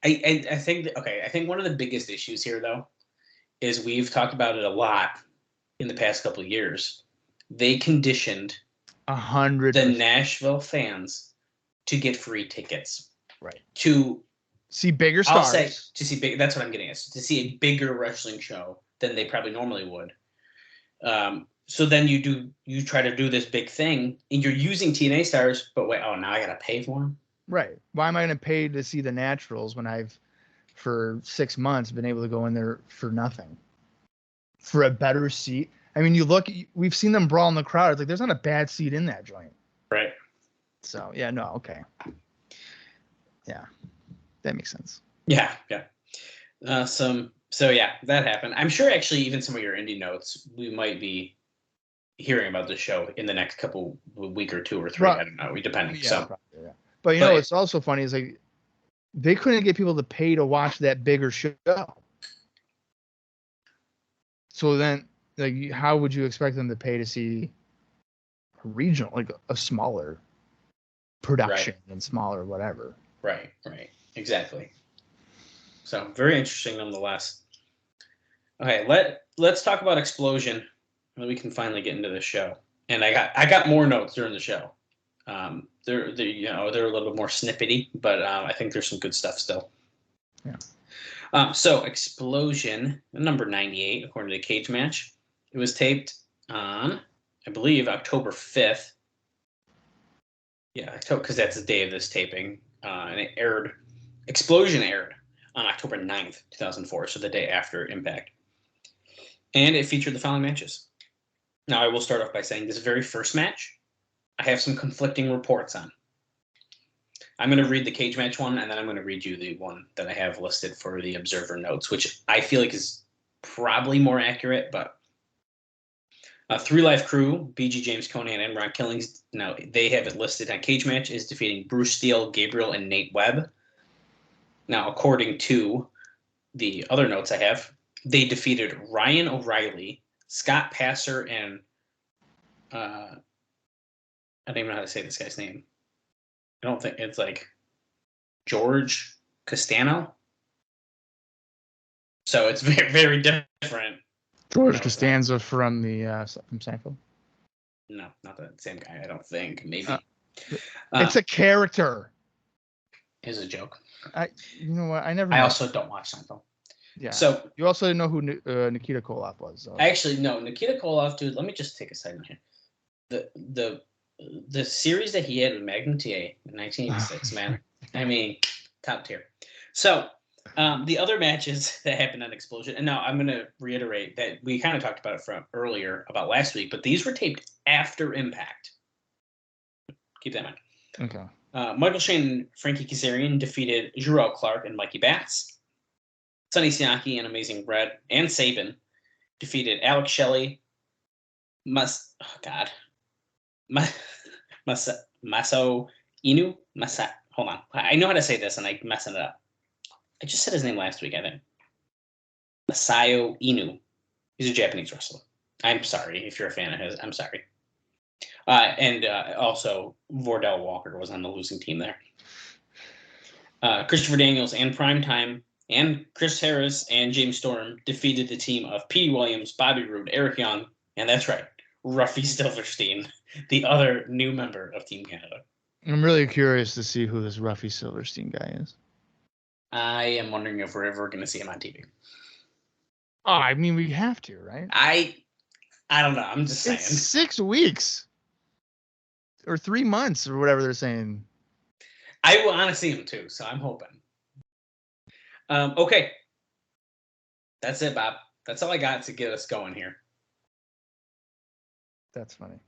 [SPEAKER 4] I think one of the biggest issues here though is we've talked about it a lot in the past couple of years. They conditioned
[SPEAKER 3] 100%
[SPEAKER 4] the Nashville fans to get free tickets,
[SPEAKER 3] right?
[SPEAKER 4] To
[SPEAKER 3] see bigger stars.
[SPEAKER 4] I'll say to see big. That's what I'm getting at. To see a bigger wrestling show than they probably normally would. So then you try to do this big thing, and you're using TNA stars, but wait, now I gotta pay for them.
[SPEAKER 3] Right. Why am I going to pay to see the Naturals when I've, for 6 months, been able to go in there for nothing? For a better seat? I mean, we've seen them brawl in the crowd. It's like, there's not a bad seat in that joint.
[SPEAKER 4] Right.
[SPEAKER 3] So, yeah, no, okay. Yeah, that makes sense.
[SPEAKER 4] Yeah. So yeah, that happened. I'm sure actually even some of your indie notes, we might be hearing about the show in the next couple week or 2 or 3. I don't know. Depending.
[SPEAKER 3] Yeah,
[SPEAKER 4] so.
[SPEAKER 3] probably, yeah. But know, it's also funny is like they couldn't get people to pay to watch that bigger show. So then, like, how would you expect them to pay to see a regional, like a smaller production and smaller whatever?
[SPEAKER 4] Right. Exactly. So very interesting nonetheless. Okay, let's talk about Explosion. then we can finally get into the show. And I got more notes during the show. They're a little bit more snippety, but I think there's some good stuff still.
[SPEAKER 3] Yeah.
[SPEAKER 4] So Explosion number 98, according to the Cage Match, it was taped on, I believe, October 5th. Yeah, October, because that's the day of this taping, and it aired. Explosion aired on October 9th, 2004, so the day after Impact. And it featured the following matches. Now, I will start off by saying this very first match, I have some conflicting reports on. I'm going to read the cage match one, and then I'm going to read you the one that I have listed for the Observer notes, which I feel like is probably more accurate, but 3 Live Crew, BG James Conan, and Ron Killings, now they have it listed on cage match is defeating Bruce Steele, Gabriel, and Nate Webb. Now, according to the other notes I have, they defeated Ryan O'Reilly, Scott Passer, and I don't even know how to say this guy's name. I don't think it's like George Castano. So it's very, very different.
[SPEAKER 3] George Costanza from Seinfeld.
[SPEAKER 4] No, not the same guy. I don't think. Maybe
[SPEAKER 3] it's a character.
[SPEAKER 4] Is a joke.
[SPEAKER 3] You know what?
[SPEAKER 4] I also don't watch Seinfeld.
[SPEAKER 3] Yeah.
[SPEAKER 4] So
[SPEAKER 3] you also didn't know who Nikita Koloff was. So.
[SPEAKER 4] Actually, no. Nikita Koloff, dude. Let me just take a second here. The series that he had with Magnum TA in 1986, man. I mean, top tier. So the other matches that happened on Explosion, and now I'm going to reiterate that we kind of talked about it from earlier about last week, but these were taped after Impact. Keep that in mind.
[SPEAKER 3] Okay.
[SPEAKER 4] Michael Shane and Frankie Kazarian defeated Jarrell Clark and Mikey Batts. Sonny Siaki and Amazing Red and Sabin defeated Alex Shelley, Maso Inu. Hold on. I know how to say this and I'm messing it up. I just said his name last week, I think. Masayo Inu. He's a Japanese wrestler. I'm sorry if you're a fan of his. I'm sorry. And also, Vordell Walker was on the losing team there. Christopher Daniels and Primetime and Chris Harris and James Storm defeated the team of P. Williams, Bobby Roode, Eric Young, and that's right, Ruffy Silverstein, the other new member of Team Canada.
[SPEAKER 3] I'm really curious to see who this Ruffy Silverstein guy is.
[SPEAKER 4] I am wondering if we're ever going to see him on TV.
[SPEAKER 3] Oh, I mean, we have to, right?
[SPEAKER 4] I don't know. I'm just saying.
[SPEAKER 3] It's 6 weeks. Or 3 months, or whatever they're saying.
[SPEAKER 4] I want to see him, too, so I'm hoping. Okay. That's it, Bob. That's all I got to get us going here.
[SPEAKER 3] That's funny.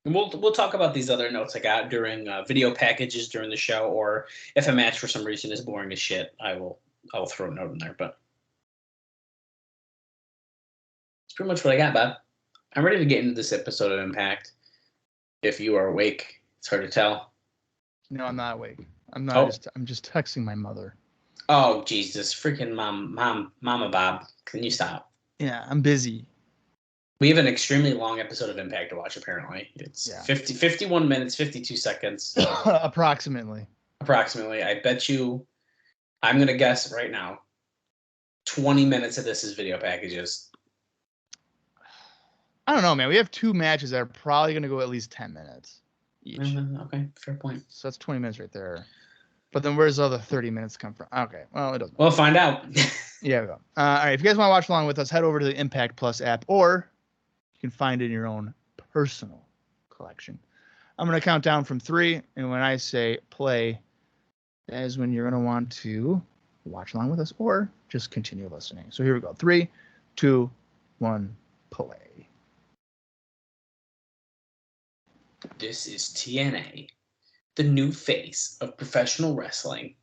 [SPEAKER 4] And we'll talk about these other notes I got during video packages during the show, or if a match for some reason is boring as shit, I'll throw a note in there. But that's pretty much what I got, Bob. I'm ready to get into this episode of Impact. If you are awake, it's hard to tell.
[SPEAKER 3] No, I'm not awake. I'm not. I'm just texting my mother.
[SPEAKER 4] Oh Jesus, freaking Mama Bob, can you stop?
[SPEAKER 3] Yeah, I'm busy.
[SPEAKER 4] We have an extremely long episode of Impact to watch. Apparently, it's 51 minutes, 52 seconds,
[SPEAKER 3] approximately.
[SPEAKER 4] Approximately, I bet you. I'm gonna guess right now. 20 minutes of this is video packages.
[SPEAKER 3] I don't know, man. We have 2 matches that are probably gonna go at least 10 minutes each.
[SPEAKER 4] Okay, fair point.
[SPEAKER 3] So that's 20 minutes right there. But then where's the other 30 minutes come from? Okay, well, it doesn't matter.
[SPEAKER 4] We'll find out.
[SPEAKER 3] Yeah, we go. All right, if you guys want to watch along with us, head over to the Impact Plus app, or you can find it in your own personal collection. I'm going to count down from 3, and when I say play, that is when you're going to want to watch along with us or just continue listening. So here we go. 3, 2, 1, play.
[SPEAKER 4] This is TNA, the new face of professional wrestling.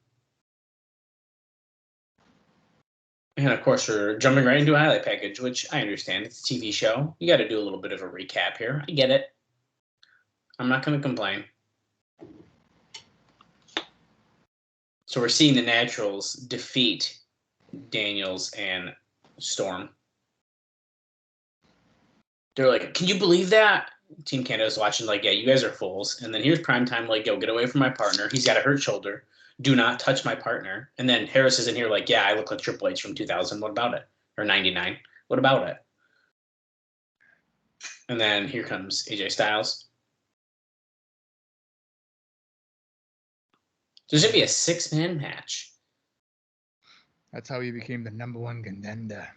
[SPEAKER 4] And of course, we're jumping right into a highlight package, which I understand. It's a TV show. You got to do a little bit of a recap here. I get it. I'm not going to complain. So we're seeing the Naturals defeat Daniels and Storm. They're like, can you believe that? Team Canada's watching like, yeah, you guys are fools. And then here's Primetime like, yo, get away from my partner. He's got a hurt shoulder. Do not touch my partner. And then Harris is in here like, yeah, I look like Triple H from 2000. What about it? Or 99. What about it? And then here comes AJ Styles. There should be a 6-man match.
[SPEAKER 3] That's how he became the #1 contender.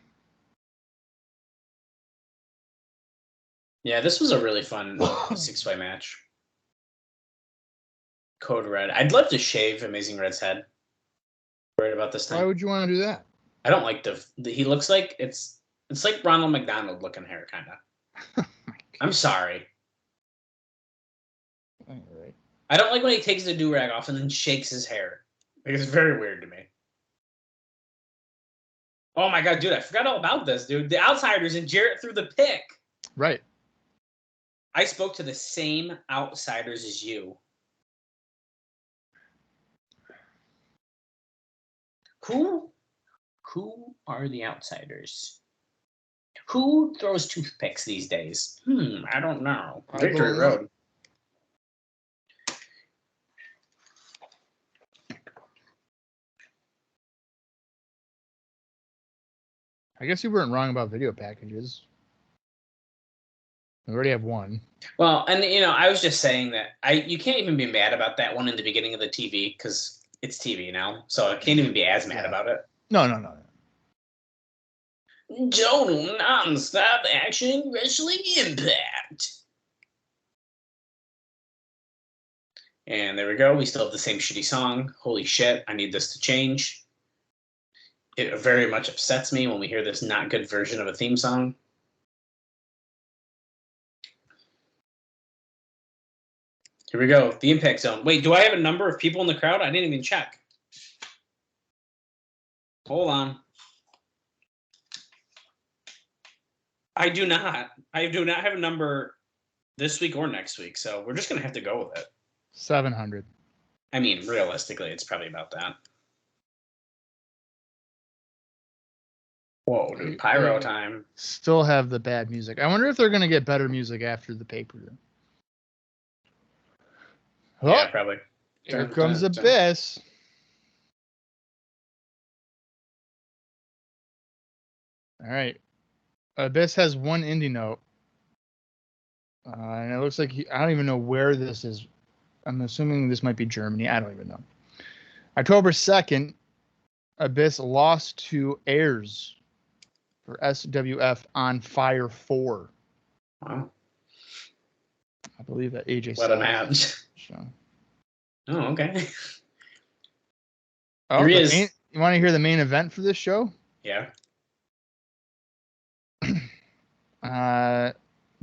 [SPEAKER 4] Yeah, this was a really fun 6-way match. Code Red. I'd love to shave Amazing Red's head right about this time.
[SPEAKER 3] Why would you want to do that?
[SPEAKER 4] I don't like the he looks like it's like Ronald McDonald looking hair, kind of. I'm sorry.
[SPEAKER 3] All right.
[SPEAKER 4] I don't like when he takes the do-rag off and then shakes his hair. Like, it's very weird to me. Oh my god, dude, I forgot all about this, dude. The Outsiders and Jarrett threw the pick.
[SPEAKER 3] Right.
[SPEAKER 4] I spoke to the same Outsiders as you. Who are the Outsiders? Who throws toothpicks these days? I don't know. Victory Road.
[SPEAKER 3] I guess you weren't wrong about video packages. We already have one.
[SPEAKER 4] Well, and I was just saying that you can't even be mad about that one in the beginning of the TV because it's TV now, so I can't even be as mad about it.
[SPEAKER 3] No.
[SPEAKER 4] Total non-stop action wrestling impact. And there we go. We still have the same shitty song. Holy shit, I need this to change. It very much upsets me when we hear this not good version of a theme song. Here we go. The Impact Zone. Wait, do I have a number of people in the crowd? I didn't even check. Hold on. I do not. I do not have a number this week or next week, so we're just going to have to go with it.
[SPEAKER 3] 700.
[SPEAKER 4] I mean, realistically, it's probably about that. Whoa, dude. Pyro time.
[SPEAKER 3] Still have the bad music. I wonder if they're going to get better music after the pay-per-view. Oh,
[SPEAKER 4] Yeah, probably.
[SPEAKER 3] Here comes Abyss. All right. Abyss has one indie note. And it looks like I don't even know where this is. I'm assuming this might be Germany. I don't even know. October 2nd, Abyss lost to Ayers for SWF on Fire 4.
[SPEAKER 4] Wow.
[SPEAKER 3] I believe that AJ
[SPEAKER 4] What a match.
[SPEAKER 3] So.
[SPEAKER 4] Oh, okay.
[SPEAKER 3] Oh, you want to hear the main event for this show?
[SPEAKER 4] Yeah.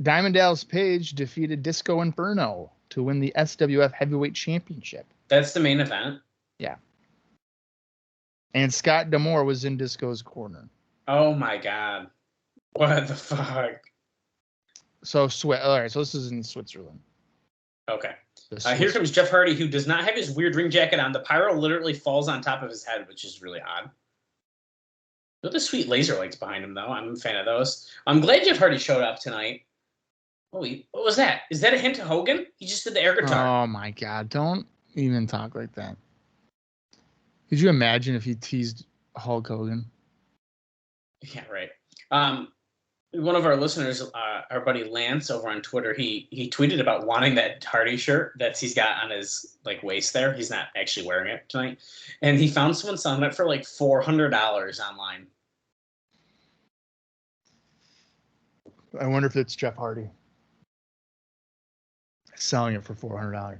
[SPEAKER 3] Diamond Dallas Page defeated Disco Inferno to win the SWF Heavyweight Championship.
[SPEAKER 4] That's the main event?
[SPEAKER 3] Yeah. And Scott D'Amore was in Disco's corner.
[SPEAKER 4] Oh, my God. What the fuck?
[SPEAKER 3] So, all right, so this is in Switzerland.
[SPEAKER 4] Okay. Here comes Jeff Hardy, who does not have his weird ring jacket on. The pyro literally falls on top of his head, which is really odd. Look at the sweet laser lights behind him, though. I'm a fan of those. I'm glad Jeff Hardy showed up tonight. Oh, what was that? Is that a hint to Hogan? He just did the air guitar.
[SPEAKER 3] Oh, my God. Don't even talk like that. Could you imagine if he teased Hulk Hogan?
[SPEAKER 4] Yeah, right. One of our listeners, our buddy Lance over on Twitter, he tweeted about wanting that Hardy shirt that he's got on his waist there. He's not actually wearing it tonight. And he found someone selling it for $400 online.
[SPEAKER 3] I wonder if it's Jeff Hardy selling it for $400.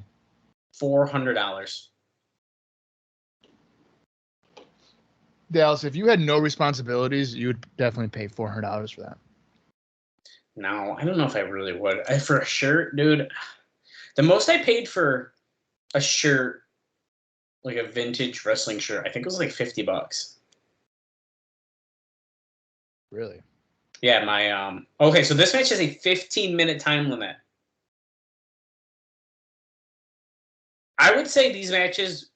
[SPEAKER 4] $400.
[SPEAKER 3] Dallas, if you had no responsibilities, you would definitely pay $400 for that.
[SPEAKER 4] No, I don't know if I really would. For a shirt, dude, the most I paid for a shirt, like a vintage wrestling shirt, I think it was $50.
[SPEAKER 3] Really?
[SPEAKER 4] Yeah, my okay, so this match has a 15-minute time limit. I would say these matches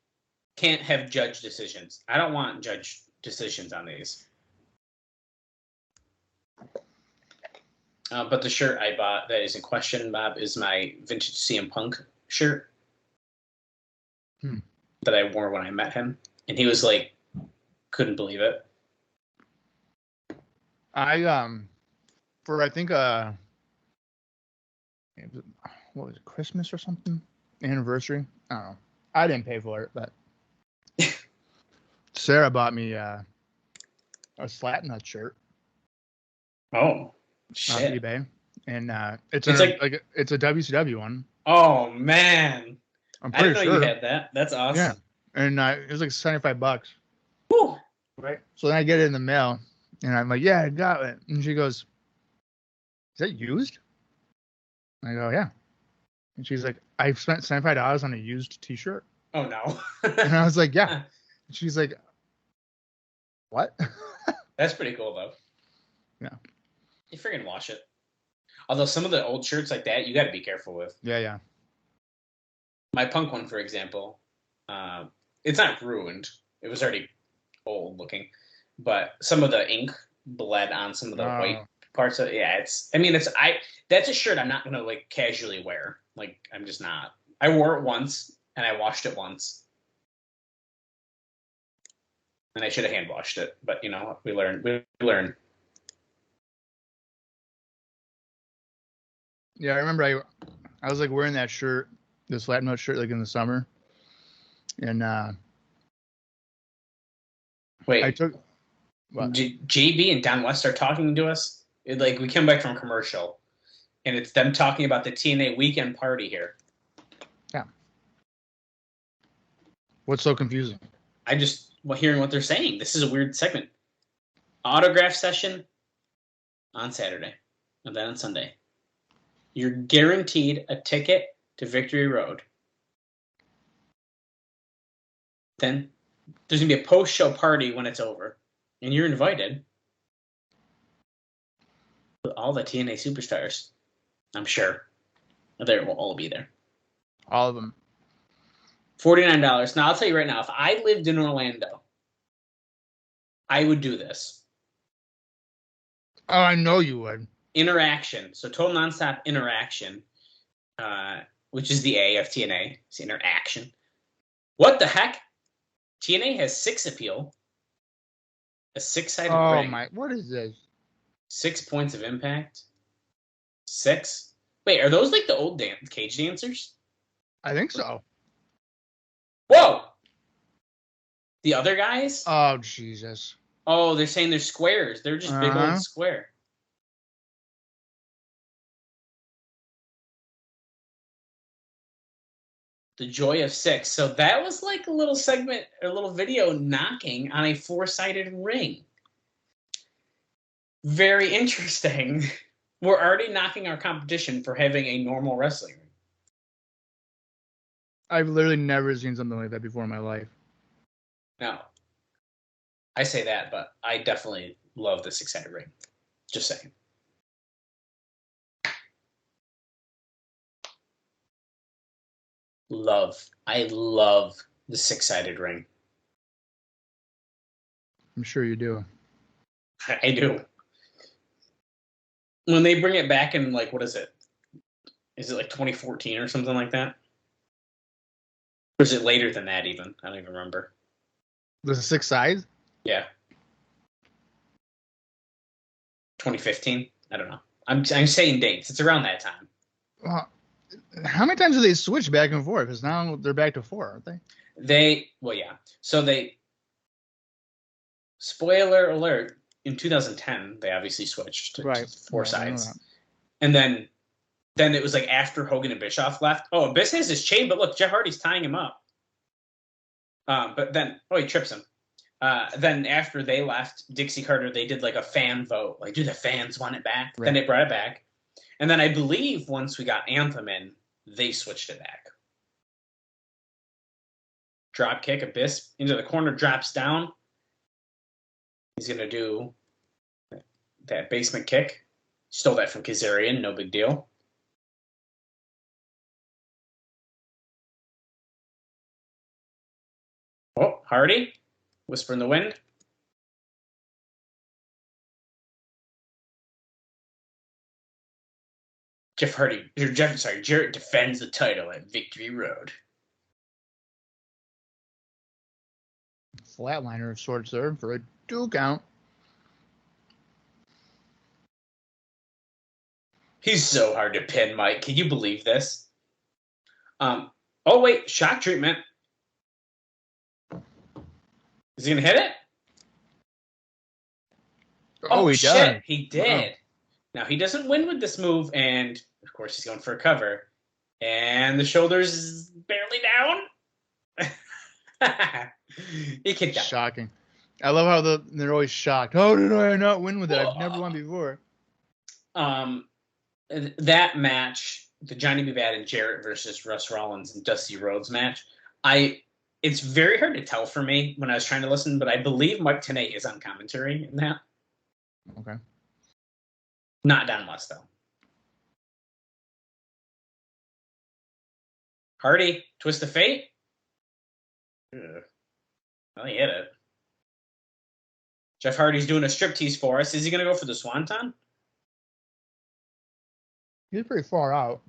[SPEAKER 4] can't have judge decisions. I don't want judge decisions on these. But the shirt I bought that is in question, Bob, is my vintage CM Punk shirt that I wore when I met him. And he was couldn't believe it.
[SPEAKER 3] I think what was it, Christmas or something? Anniversary? I don't know. I didn't pay for it, but Sarah bought me a Slapnut shirt
[SPEAKER 4] Oh,
[SPEAKER 3] off
[SPEAKER 4] shit.
[SPEAKER 3] eBay, and it's
[SPEAKER 4] It's
[SPEAKER 3] like it's a WCW one.
[SPEAKER 4] Oh, man.
[SPEAKER 3] I'm
[SPEAKER 4] I
[SPEAKER 3] pretty
[SPEAKER 4] didn't know
[SPEAKER 3] sure.
[SPEAKER 4] you had that. That's awesome.
[SPEAKER 3] Yeah, and it was like $75.
[SPEAKER 4] Whew.
[SPEAKER 3] Right. So then I get it in the mail, and I'm like, "Yeah, I got it." And she goes, "Is that used?" I go, "Yeah." And she's like, "I spent $75 on a used T-shirt."
[SPEAKER 4] Oh, no.
[SPEAKER 3] And I was like, "Yeah." And she's like, "What?"
[SPEAKER 4] That's pretty cool, though.
[SPEAKER 3] Yeah.
[SPEAKER 4] You freaking wash it. Although some of the old shirts like that, you got to be careful with.
[SPEAKER 3] Yeah.
[SPEAKER 4] My Punk one, for example, it's not ruined. It was already old looking, but some of the ink bled on some of the white parts of it. Yeah, that's a shirt I'm not gonna like casually wear. Like, I'm just not. I wore it once and I washed it once, and I should have hand washed it. But you know, we learn. We learn.
[SPEAKER 3] Yeah, I remember I was like wearing that shirt, this Slapnut shirt, like in the summer, and
[SPEAKER 4] Wait,
[SPEAKER 3] I took what?
[SPEAKER 4] JB and Don West are talking to us. Like, we come back from commercial, and it's them talking about the TNA weekend party here.
[SPEAKER 3] Yeah. What's so confusing?
[SPEAKER 4] I just hearing what they're saying. This is a weird segment. Autograph session on Saturday, and then on Sunday. You're guaranteed a ticket to Victory Road. Then there's going to be a post-show party when it's over, and you're invited. All the TNA superstars, I'm sure. They will all be there.
[SPEAKER 3] All of them.
[SPEAKER 4] $49. Now, I'll tell you right now, if I lived in Orlando, I would do this.
[SPEAKER 3] Oh, I know you would.
[SPEAKER 4] Interaction. So total nonstop interaction, which is the A of TNA. It's interaction. What the heck? TNA has 6 appeal. A 6-sided ring.
[SPEAKER 3] Oh my! What is this?
[SPEAKER 4] 6 points of impact. 6. Wait, are those like the old cage dancers?
[SPEAKER 3] I think so.
[SPEAKER 4] Whoa! The other guys?
[SPEAKER 3] Oh Jesus!
[SPEAKER 4] Oh, they're saying they're squares. They're just big old square. The joy of 6. So that was like a little segment, a little video knocking on a 4-sided ring. Very interesting. We're already knocking our competition for having a normal wrestling ring.
[SPEAKER 3] I've literally never seen something like that before in my life.
[SPEAKER 4] No. I say that, but I definitely love the 6-sided ring. Just saying. I love the 6-sided ring.
[SPEAKER 3] I'm sure you do.
[SPEAKER 4] I do. When they bring it back in, like, what is it? Is it like 2014 or something like that? Or is it later than that even? I don't even remember.
[SPEAKER 3] The 6 sides?
[SPEAKER 4] Yeah. 2015? I don't know. I'm saying dates. It's around that time.
[SPEAKER 3] Well, how many times do they switch back and forth? Because now they're back to 4, aren't they?
[SPEAKER 4] Yeah. So spoiler alert, in 2010, they obviously switched to 4 sides. And then it was like after Hogan and Bischoff left. Oh, Abyss has his chain, but look, Jeff Hardy's tying him up. But then, he trips him. Then after they left, Dixie Carter, they did like a fan vote. Like, do the fans want it back? Right. Then they brought it back. And then I believe once we got Anthem in, they switched it back. Drop kick, Abyss into the corner, drops down. He's going to do that basement kick. Stole that from Kazarian, no big deal. Oh, Hardy. Whisper in the wind. Jarrett defends the title at Victory Road.
[SPEAKER 3] Flatliner of sorts there for a 2 count.
[SPEAKER 4] He's so hard to pin, Mike. Can you believe this? Oh, wait. Shock treatment. Is he going to hit it?
[SPEAKER 3] Oh, he
[SPEAKER 4] shit.
[SPEAKER 3] does.
[SPEAKER 4] He did. Now, he doesn't win with this move, and, of course, he's going for a cover. And the shoulder's barely down. He kicked out.
[SPEAKER 3] Shocking. I love how they're always shocked. How did I not win with it? I've never won before.
[SPEAKER 4] That match, the Johnny B. Bad and Jarrett versus Russ Rollins and Dusty Rhodes match, it's very hard to tell for me when I was trying to listen, but I believe Mike Tenay is on commentary in that.
[SPEAKER 3] Okay.
[SPEAKER 4] Not Don West, though. Hardy, twist of fate. Ugh. Well, he hit it. Jeff Hardy's doing a striptease for us. Is he going to go for the Swanton?
[SPEAKER 3] He's pretty far out.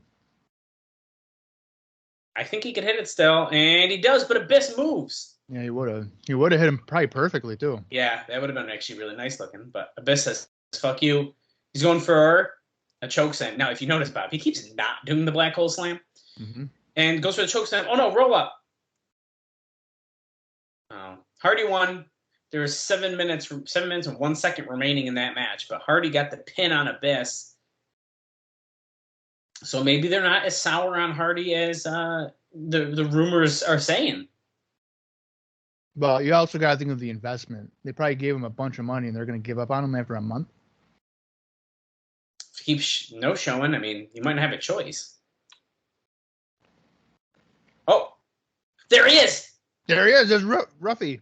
[SPEAKER 4] I think he could hit it still, and he does, but Abyss moves.
[SPEAKER 3] Yeah, he would have. He would have hit him probably perfectly, too.
[SPEAKER 4] Yeah, that would have been actually really nice looking, but Abyss says, fuck you. He's going for a choke slam. Now, if you notice, Bob, he keeps not doing the black hole slam, and goes for the choke slam. Oh, no, roll up. Oh, Hardy won. There was 7 minutes and 1 second remaining in that match, but Hardy got the pin on Abyss. So maybe they're not as sour on Hardy as the rumors are saying.
[SPEAKER 3] Well, you also got to think of the investment. They probably gave him a bunch of money, and they're going to give up on him after a month.
[SPEAKER 4] Keep no showing. I mean, you might not have a choice. Oh, there he is.
[SPEAKER 3] There he is. There's Ruffy.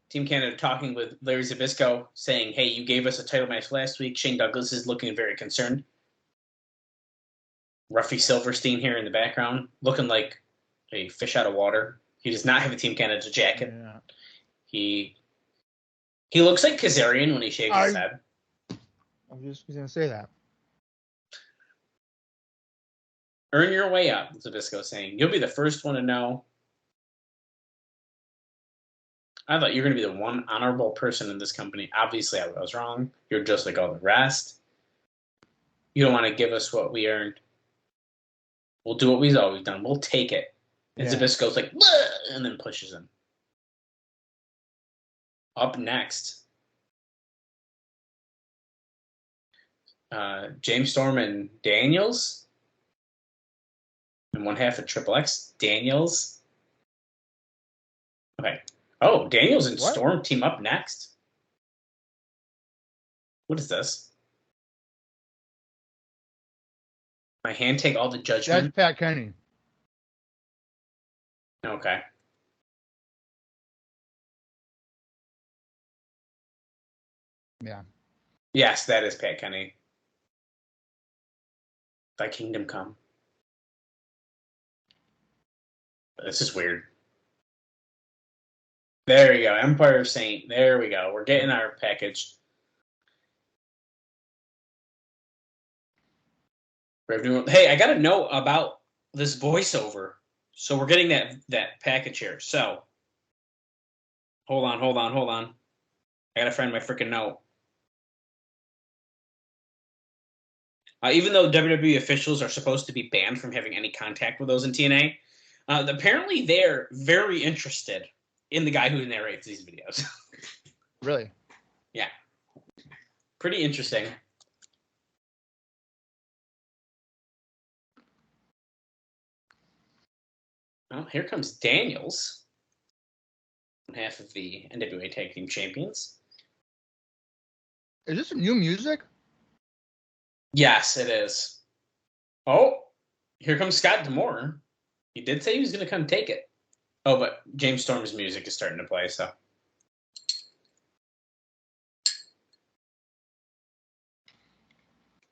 [SPEAKER 4] Team Canada talking with Larry Zbyszko, saying, hey, you gave us a title match last week. Shane Douglas is looking very concerned. Ruffy Silverstein here in the background, looking like a fish out of water. He does not have a Team Canada jacket. Yeah. He looks like Kazarian when he shaves his head.
[SPEAKER 3] I was just going to say that.
[SPEAKER 4] Earn your way up, Zbyszko saying. You'll be the first one to know. I thought you were going to be the one honorable person in this company. Obviously, I was wrong. You're just like all the rest. You don't want to give us what we earned. We'll do what we've always done. We'll take it. And Zbyszko's like, bleh, and then pushes him. Up next, James Storm and Daniels. And one half of Triple X. Daniels. Okay. Oh, Daniels and Storm team up next. What is this? My hand take all the judgment.
[SPEAKER 3] That's Pat Kenny.
[SPEAKER 4] Okay.
[SPEAKER 3] Yeah.
[SPEAKER 4] Yes, that is Pat Kenny. Thy kingdom come. This is weird. There you go. Empire Saint. There we go. We're getting our package. Hey, I got to know about this voiceover. So we're getting that package here. So hold on. I got to find my freaking note. Even though WWE officials are supposed to be banned from having any contact with those in TNA, apparently they're very interested in the guy who narrates these videos.
[SPEAKER 3] Really?
[SPEAKER 4] Yeah. Pretty interesting. Well, here comes Daniels, half of the NWA Tag Team Champions.
[SPEAKER 3] Is this new music?
[SPEAKER 4] Yes, it is. Oh, here comes Scott D'Amore. He did say he was going to come take it. Oh, but James Storm's music is starting to play, so.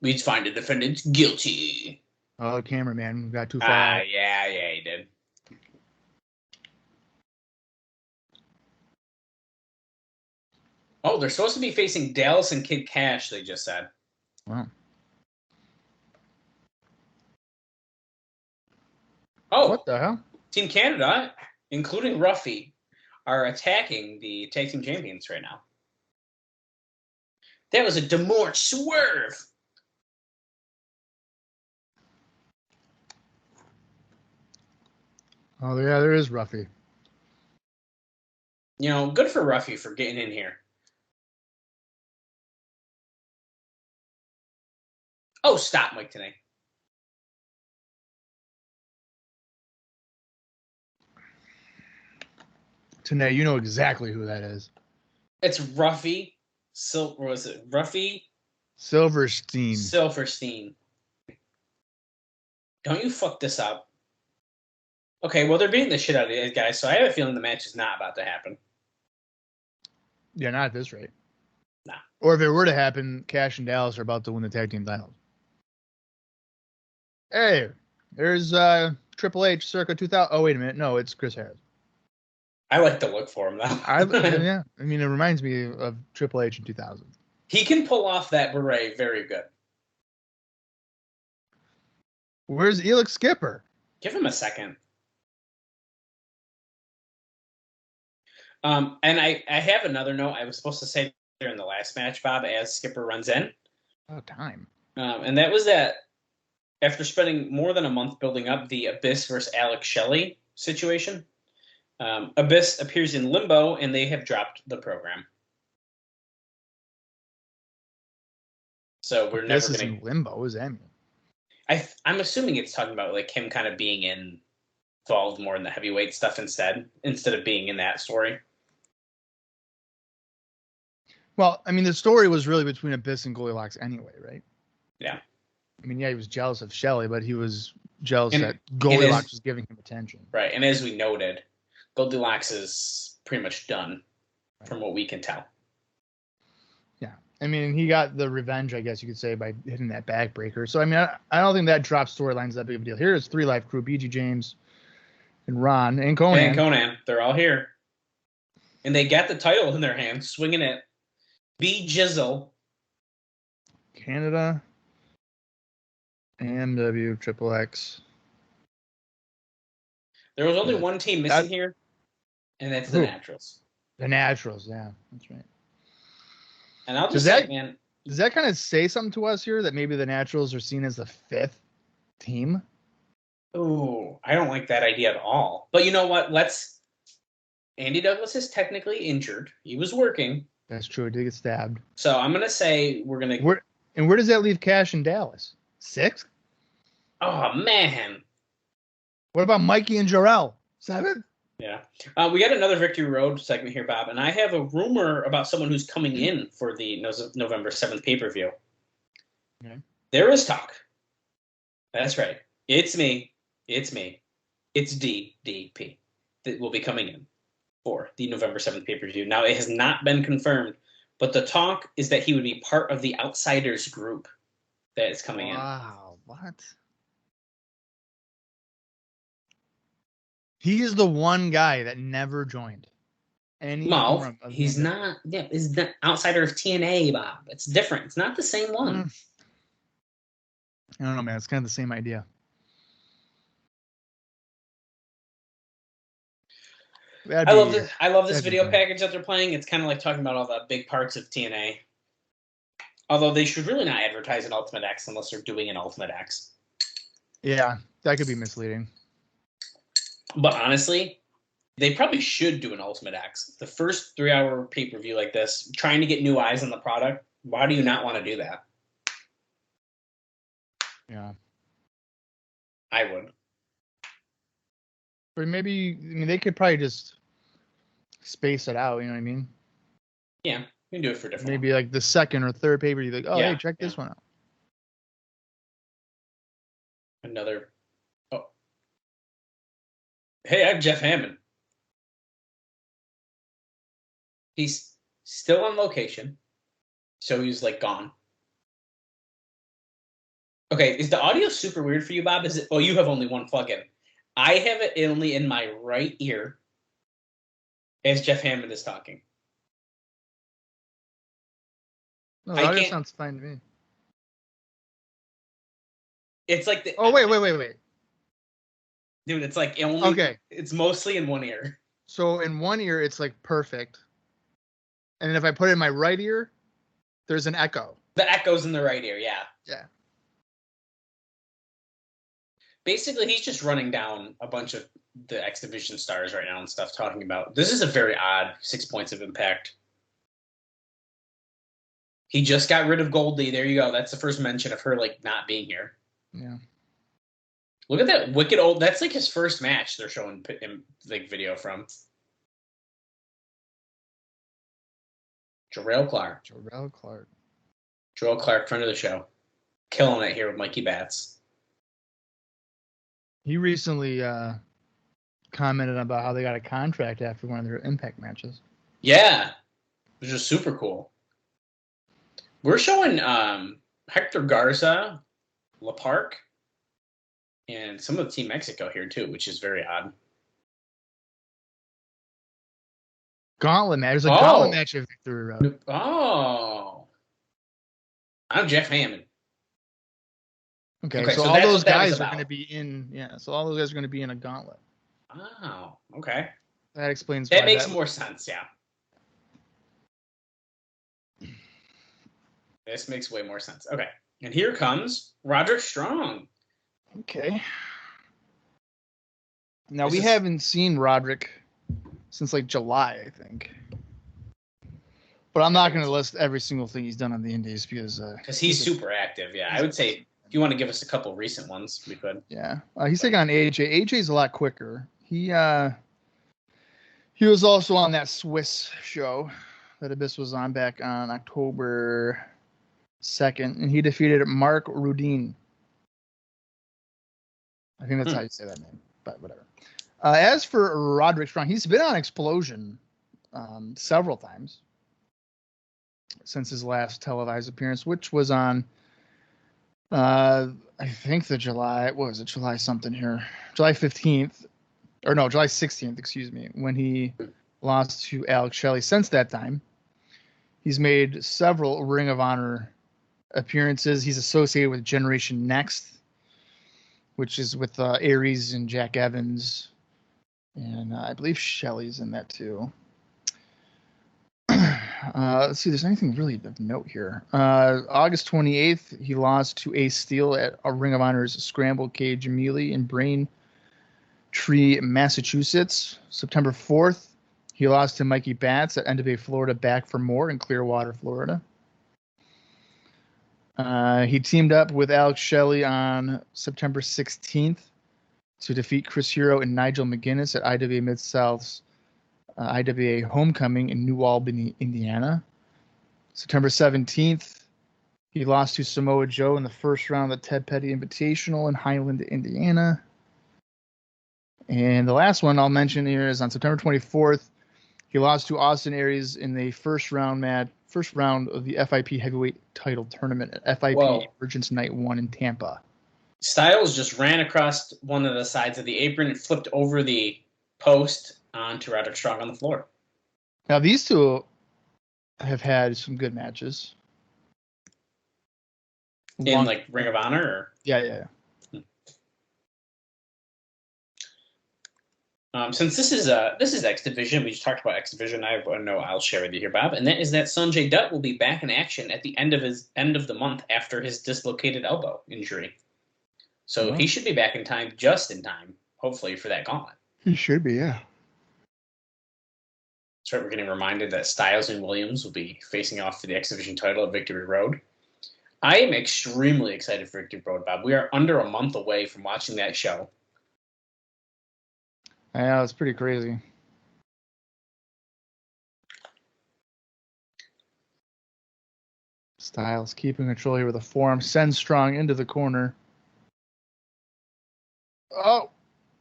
[SPEAKER 4] We find the defendant guilty.
[SPEAKER 3] Oh, cameraman got too far.
[SPEAKER 4] Yeah, he did. Oh, they're supposed to be facing Dallas and Kid Cash, they just said.
[SPEAKER 3] Wow.
[SPEAKER 4] Oh.
[SPEAKER 3] What the hell?
[SPEAKER 4] Team Canada, including Ruffy, are attacking the Tag Team Champions right now. That was a D'Amore swerve.
[SPEAKER 3] Oh, yeah, there is Ruffy.
[SPEAKER 4] You know, good for Ruffy for getting in here. Oh, stop, Mike, today.
[SPEAKER 3] Tanae, you know exactly who that is.
[SPEAKER 4] It's Ruffy. What was it? Ruffy
[SPEAKER 3] Silverstein.
[SPEAKER 4] Silverstein. Don't you fuck this up. Okay, well, they're beating the shit out of these guys, so I have a feeling the match is not about to happen.
[SPEAKER 3] Yeah, not at this rate.
[SPEAKER 4] Nah.
[SPEAKER 3] Or if it were to happen, Cash and Dallas are about to win the tag team titles. Hey, there's Triple H circa 2000. Oh, wait a minute. No, it's Chris Harris.
[SPEAKER 4] I like to look for him, though.
[SPEAKER 3] Yeah, I mean, it reminds me of Triple H in 2000.
[SPEAKER 4] He can pull off that beret very good.
[SPEAKER 3] Where's Elix Skipper?
[SPEAKER 4] Give him a second. And I have another note I was supposed to say during the last match, Bob, as Skipper runs in.
[SPEAKER 3] Oh, time.
[SPEAKER 4] And that was that after spending more than a month building up the Abyss versus Alex Shelley situation, Abyss appears in limbo, and they have dropped the program. So we're never going to...
[SPEAKER 3] in limbo. What does that mean?
[SPEAKER 4] I'm assuming it's talking about like him kind of being involved more in the heavyweight stuff instead of being in that story.
[SPEAKER 3] Well, I mean, the story was really between Abyss and Goldilocks anyway, right?
[SPEAKER 4] Yeah.
[SPEAKER 3] I mean, yeah, he was jealous of Shelley, but he was jealous that Goldilocks was giving him attention.
[SPEAKER 4] Right, and as we noted, Goldilocks is pretty much done, from what we can tell.
[SPEAKER 3] Yeah, I mean, he got the revenge, I guess you could say, by hitting that backbreaker. So, I mean, I don't think that drop storylines that big of a deal. Here is 3 Life Crew, BG James, and Ron, and Conan.
[SPEAKER 4] And Conan, they're all here. And they got the title in their hands, swinging it. B Jizzle.
[SPEAKER 3] Canada. AMW, Triple X.
[SPEAKER 4] There was only one team missing here, and that's the Naturals.
[SPEAKER 3] The Naturals, yeah, that's right.
[SPEAKER 4] And I'll just say, man,
[SPEAKER 3] does that kind of say something to us here that maybe the Naturals are seen as the 5th team?
[SPEAKER 4] Oh, I don't like that idea at all. But you know what? Andy Douglas is technically injured. He was working.
[SPEAKER 3] That's true. He did get stabbed.
[SPEAKER 4] So I'm gonna say we're gonna.
[SPEAKER 3] Where does that leave Cash in Dallas? 6th?
[SPEAKER 4] Oh man.
[SPEAKER 3] What about Mikey and Jarrell? 7th?
[SPEAKER 4] Yeah. We got another Victory Road segment here, Bob, and I have a rumor about someone who's coming in for the November 7th pay-per-view.
[SPEAKER 3] Okay.
[SPEAKER 4] There is talk. That's right. It's me. It's DDP that will be coming in for the November 7th pay-per-view. Now, it has not been confirmed, but the talk is that he would be part of the Outsiders group that is coming in.
[SPEAKER 3] Wow, what? He is the one guy that never joined.
[SPEAKER 4] No, he's not. Yeah, is the outsider of TNA, Bob. It's different. It's not the same one.
[SPEAKER 3] I don't know, man. It's kind of the same idea.
[SPEAKER 4] I love this video package that they're playing. It's kind of like talking about all the big parts of TNA. Although they should really not advertise an Ultimate X unless they're doing an Ultimate X.
[SPEAKER 3] Yeah, that could be misleading.
[SPEAKER 4] But honestly, they probably should do an Ultimate X. The first 3-hour pay-per-view like this, trying to get new eyes on the product, why do you not want to do that?
[SPEAKER 3] Yeah.
[SPEAKER 4] I would.
[SPEAKER 3] Or maybe, I mean, they could probably just space it out, you know what I mean?
[SPEAKER 4] Yeah, you can do it for different.
[SPEAKER 3] Maybe like the 2nd or 3rd paper, you think, oh,
[SPEAKER 4] yeah,
[SPEAKER 3] hey, check this one out.
[SPEAKER 4] Another. Oh. Hey, I'm Jeff Hammond. He's still on location, so he's like gone. Okay, is the audio super weird for you, Bob? Is it? Oh, you have only one plug-in. I have it only in my right ear as Jeff Hammond is talking.
[SPEAKER 3] No, the audio sounds fine to me.
[SPEAKER 4] It's like the.
[SPEAKER 3] Oh, wait.
[SPEAKER 4] Dude, it's like only.
[SPEAKER 3] Okay.
[SPEAKER 4] It's mostly in one ear.
[SPEAKER 3] So in one ear, it's like perfect. And if I put it in my right ear, there's an echo.
[SPEAKER 4] The echo's in the right ear, yeah.
[SPEAKER 3] Yeah.
[SPEAKER 4] basically he's just running down a bunch of the X Division stars right now and stuff, talking about this is a very odd 6 points of impact. He just got rid of Goldie. There you go. That's the first mention of her like not being here.
[SPEAKER 3] Yeah.
[SPEAKER 4] Look at that wicked old. That's like his first match. They're showing him like video from. Jarrell Clark. Jarrell Clark, friend of the show, killing it here with Mikey Batts.
[SPEAKER 3] He recently commented about how they got a contract after one of their Impact matches.
[SPEAKER 4] Yeah, which is super cool. We're showing Hector Garza, La Park, and some of the Team Mexico here too, which is very odd.
[SPEAKER 3] Gauntlet match. There's a gauntlet match of Victory Road.
[SPEAKER 4] Oh. I'm Jeff Hammond.
[SPEAKER 3] Okay, so all those guys are going to be in. Yeah, so all those guys are going to be in a gauntlet.
[SPEAKER 4] Oh, okay.
[SPEAKER 3] That explains.
[SPEAKER 4] That makes more sense. Yeah. This makes way more sense. Okay, and here comes Roderick Strong.
[SPEAKER 3] Okay. Now we haven't seen Roderick since like July, I think. But I'm not going to list every single thing he's done on the Indies because
[SPEAKER 4] he's super active. Yeah, I would say if you want to give us a couple recent ones, we could.
[SPEAKER 3] Yeah, he's taking on AJ. AJ's a lot quicker. He was also on that Swiss show that Abyss was on back on October 2nd, and he defeated Mark Rudin. I think that's how you say that name, but whatever. As for Roderick Strong, he's been on Explosion several times since his last televised appearance, which was on, I think July something here, July 15th, or no, July 16th, excuse me, when he lost to Alex Shelley. Since that time, he's made several Ring of Honor appearances. He's associated with Generation Next, which is with Aries and Jack Evans. And I believe Shelley's in that too. Let's see, there's anything really of note here. August 28th, he lost to Ace Steel at a Ring of Honor's Scramble Cage Melee in Braintree, Massachusetts. September 4th, he lost to Mikey Batts at NWA Florida Back for More in Clearwater, Florida. He teamed up with Alex Shelley on September 16th to defeat Chris Hero and Nigel McGuinness at IWA Mid-South's IWA Homecoming in New Albany, Indiana. September 17th, he lost to Samoa Joe in the first round of the Ted Petty Invitational in Highland, Indiana. And the last one I'll mention here is on September 24th, he lost to Austin Aries in the first round of the FIP Heavyweight Title Tournament at FIP Emergence Night 1 in Tampa.
[SPEAKER 4] Styles just ran across one of the sides of the apron and flipped over the post onto Roderick Strong on the floor.
[SPEAKER 3] Now, these two have had some good matches.
[SPEAKER 4] In like Ring of Honor? Or?
[SPEAKER 3] Yeah.
[SPEAKER 4] Since this is X Division, we just talked about X Division. I know I'll share with you here, Bob, and that is that Sanjay Dutt will be back in action at the end of the month after his dislocated elbow injury. So he should be back in time, hopefully, for that gauntlet.
[SPEAKER 3] He should be, yeah.
[SPEAKER 4] That's right. We're getting reminded that Styles and Williams will be facing off for the X Division title at Victory Road. I am extremely excited for Victory Road, Bob. We are under a month away from watching that show.
[SPEAKER 3] Yeah, it's pretty crazy. Styles keeping control here with a forearm. Sends Strong into the corner. Oh,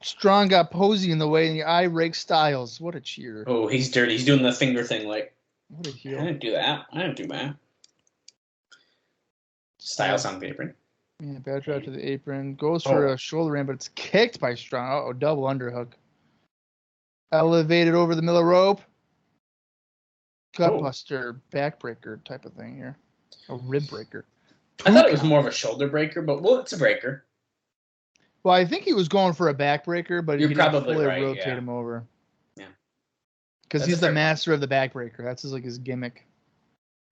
[SPEAKER 3] Strong got Posey in the way, and the eye rakes Styles. What a cheater.
[SPEAKER 4] Oh, he's dirty. He's doing the finger thing like,
[SPEAKER 3] what a heel.
[SPEAKER 4] I didn't do that. Styles on the apron.
[SPEAKER 3] Yeah, bad drop to the apron. Goes for a shoulder in, but it's kicked by Strong. Uh-oh, double underhook. Elevated over the middle rope. Gutbuster, backbreaker type of thing here. A rib breaker.
[SPEAKER 4] I thought it was more of a shoulder breaker, but it's a breaker.
[SPEAKER 3] Well, I think he was going for a backbreaker, but he didn't fully rotate him over.
[SPEAKER 4] Yeah.
[SPEAKER 3] Because he's the master of the backbreaker. That's his gimmick.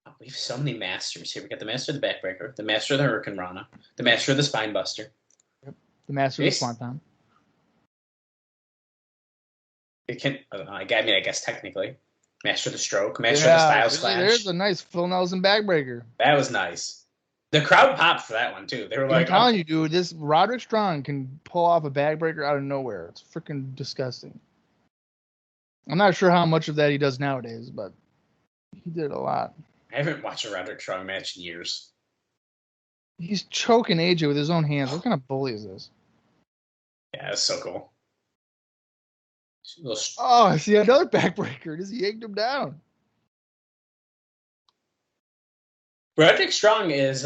[SPEAKER 4] Oh, we have so many masters here. We got the master of the backbreaker, the master of the Hurricane Rana, the master of the spine buster.
[SPEAKER 3] Yep. the master of the
[SPEAKER 4] Yes.
[SPEAKER 3] Swanton.
[SPEAKER 4] It can. I guess technically, master of the stroke, master of the Styles Clash.
[SPEAKER 3] There's a nice Phil Nelson backbreaker.
[SPEAKER 4] That was nice. The crowd popped for that one too. They were like,
[SPEAKER 3] I'm telling you, dude, this Roderick Strong can pull off a backbreaker out of nowhere. It's freaking disgusting. I'm not sure how much of that he does nowadays, but he did a lot.
[SPEAKER 4] I haven't watched a Roderick Strong match in years.
[SPEAKER 3] He's choking AJ with his own hands. What kind of bully is this?
[SPEAKER 4] Yeah, that's so cool.
[SPEAKER 3] Oh, I see another backbreaker. Just yanked him down.
[SPEAKER 4] Roderick Strong is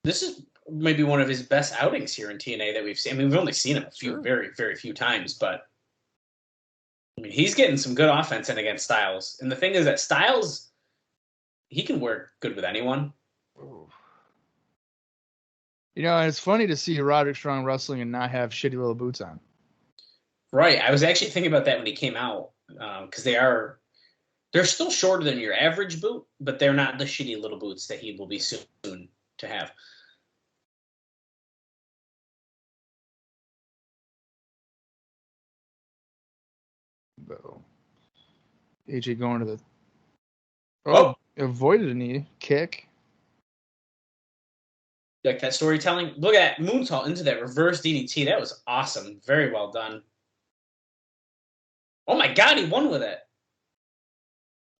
[SPEAKER 4] this is maybe one of his best outings here in TNA that we've seen. I mean, we've only seen him a few, very, very few times, but I mean, he's getting some good offense in against Styles. And the thing is that Styles, he can work good with anyone.
[SPEAKER 3] You know, and it's funny to see Roderick Strong wrestling and not have shitty little boots on.
[SPEAKER 4] Right. I was actually thinking about that when he came out because they're still shorter than your average boot, but they're not the shitty little boots that he will be soon to have.
[SPEAKER 3] AJ going to the avoided a knee kick.
[SPEAKER 4] Like that storytelling. Look at that moonsault into that reverse DDT. That was awesome. Very well done. Oh my God, he won with it.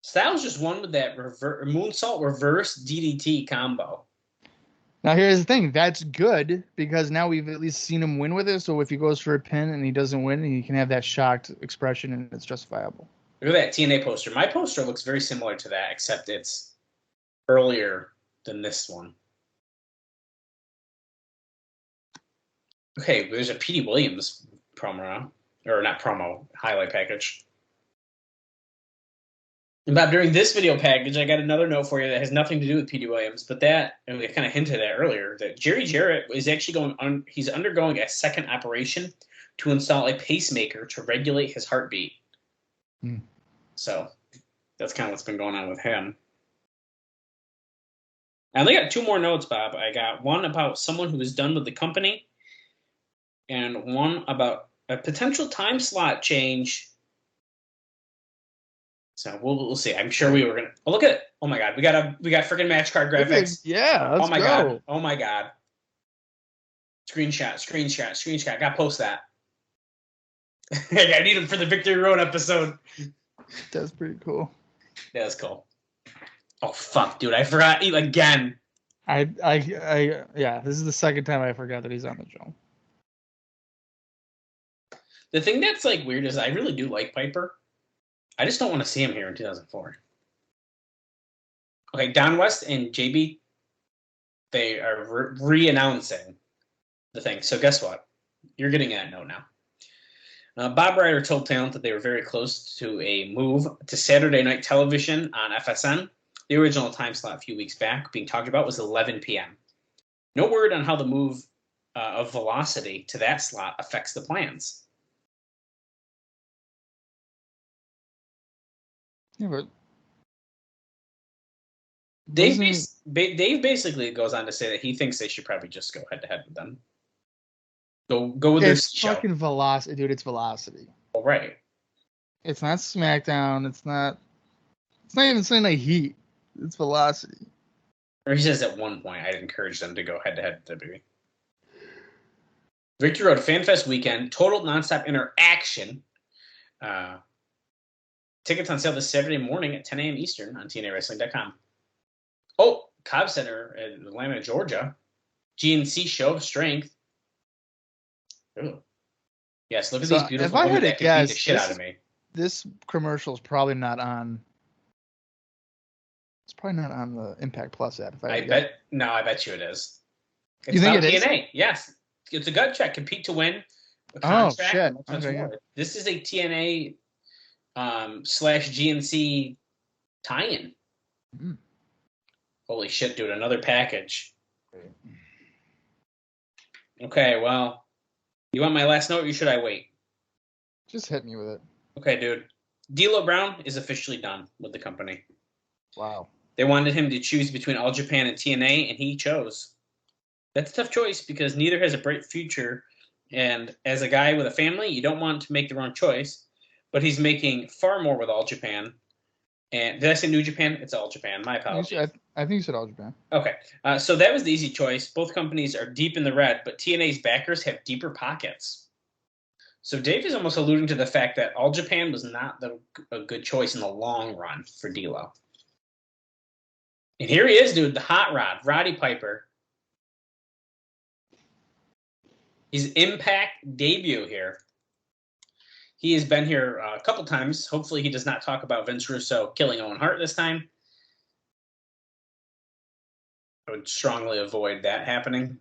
[SPEAKER 4] Styles just won with that moonsault reverse DDT combo.
[SPEAKER 3] Now here's the thing. That's good because now we've at least seen him win with it. So if he goes for a pin and he doesn't win, he can have that shocked expression and it's justifiable.
[SPEAKER 4] Look at that TNA poster. My poster looks very similar to that, except it's earlier than this one. Okay, there's a Petey Williams promo, or not promo, highlight package. And Bob, during this video package, I got another note for you that has nothing to do with Petey Williams, but that, and we kind of hinted at earlier, that Jarrett is actually he's undergoing a second operation to install a pacemaker to regulate his heartbeat. So that's kind of what's been going on with him. I only got two more notes, Bob. I got one about someone who is done with the company, and one about a potential time slot change. So we'll see. I'm sure we were gonna look at it. Oh my God, we got freaking match card graphics.
[SPEAKER 3] Yeah, let's go.
[SPEAKER 4] God. Oh my God. Screenshot. Gotta post that. I need them for the Victory Road episode.
[SPEAKER 3] That's pretty cool.
[SPEAKER 4] Yeah, that's cool. Oh fuck, dude, I forgot again.
[SPEAKER 3] Yeah, this is the second time I forgot that he's on the show.
[SPEAKER 4] The thing that's like weird is I really do like Piper. I just don't want to see him here in 2004. Okay, Don West and JB, they are re-announcing the thing. So guess what? You're getting that note now. Bob Ryder told Talent that they were very close to a move to Saturday Night Television on FSN. The original time slot a few weeks back being talked about was 11 p.m. No word on how the move of Velocity to that slot affects the plans.
[SPEAKER 3] Yeah, but
[SPEAKER 4] Dave basically goes on to say that he thinks they should probably just go head-to-head with them. Go with this show.
[SPEAKER 3] It's fucking Velocity, dude. It's Velocity.
[SPEAKER 4] Oh, right.
[SPEAKER 3] It's not SmackDown. It's not even Sunday Night Heat. It's Velocity.
[SPEAKER 4] Or he says at one point, I'd encourage them to go head-to-head with WWE. Victory Road FanFest weekend, total nonstop interaction. Tickets on sale this Saturday morning at 10 a.m. Eastern on TNAWrestling.com. Oh, Cobb Center in Atlanta, Georgia. GNC Show of Strength. Ooh. Yes, look at these beautiful women that can beat the shit out of me.
[SPEAKER 3] This commercial is probably not on. It's probably not on the Impact Plus app.
[SPEAKER 4] I bet you it is. It's
[SPEAKER 3] you think
[SPEAKER 4] about
[SPEAKER 3] it
[SPEAKER 4] TNA.
[SPEAKER 3] is?
[SPEAKER 4] Yes. It's a gut check. Compete to win.
[SPEAKER 3] Oh, shit. Okay, yeah.
[SPEAKER 4] This is a TNA / GNC tie-in.
[SPEAKER 3] Mm.
[SPEAKER 4] Holy shit, dude. Another package. Okay, well, you want my last note or should I wait?
[SPEAKER 3] Just hit me with it.
[SPEAKER 4] Okay, dude. D'Lo Brown is officially done with the company.
[SPEAKER 3] Wow.
[SPEAKER 4] They wanted him to choose between All Japan and TNA, and he chose. That's a tough choice because neither has a bright future And as a guy with a family, you don't want to make the wrong choice. But he's making far more with All Japan. And did I say New Japan? It's All Japan. My apologies.
[SPEAKER 3] I think you said All Japan.
[SPEAKER 4] Okay. So that was the easy choice. Both companies are deep in the red, but TNA's backers have deeper pockets. So Dave is almost alluding to the fact that All Japan was not a good choice in the long run for D'Lo. And here he is, dude, the hot rod, Roddy Piper. His impact debut here. He has been here a couple times. Hopefully he does not talk about Vince Russo killing Owen Hart this time. I would strongly avoid that happening.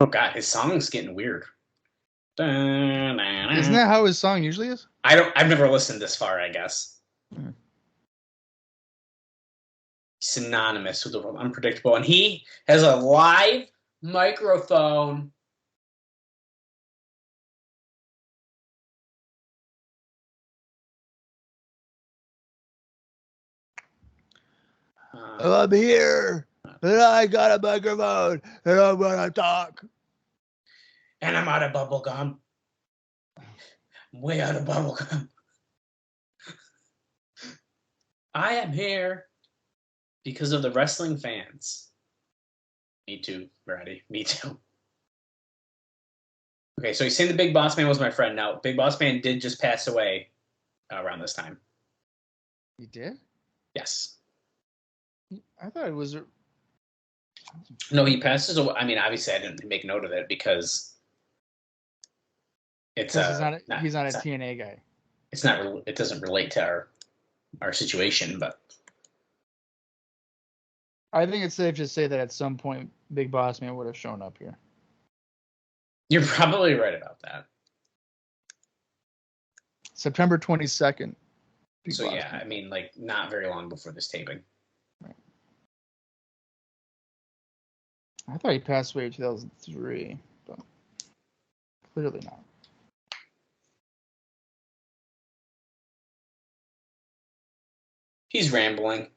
[SPEAKER 4] Oh God, his song's getting weird.
[SPEAKER 3] Isn't that how his song usually is?
[SPEAKER 4] I've never listened this far, I guess. Synonymous with the word unpredictable. And he has a live microphone.
[SPEAKER 3] I'm here, and I got a microphone, and I'm gonna talk.
[SPEAKER 4] And I'm out of bubble gum. I'm way out of bubble gum. I am here because of the wrestling fans. Me too, Roddy. Me too. Okay, so he's saying the Big Boss Man was my friend. Now, Big Boss Man did just pass away around this time.
[SPEAKER 3] He did?
[SPEAKER 4] Yes.
[SPEAKER 3] I thought it was.
[SPEAKER 4] No, he passes away. I mean, obviously, I didn't make note of it because it's
[SPEAKER 3] he's not a TNA guy.
[SPEAKER 4] It's not. It doesn't relate to our situation, but
[SPEAKER 3] I think it's safe to say that at some point, Big Boss Man would have shown up here.
[SPEAKER 4] You're probably right about that.
[SPEAKER 3] September 22nd.
[SPEAKER 4] So yeah, I mean, like not very long before this taping.
[SPEAKER 3] Right. I thought he passed away in 2003, but clearly not.
[SPEAKER 4] He's rambling.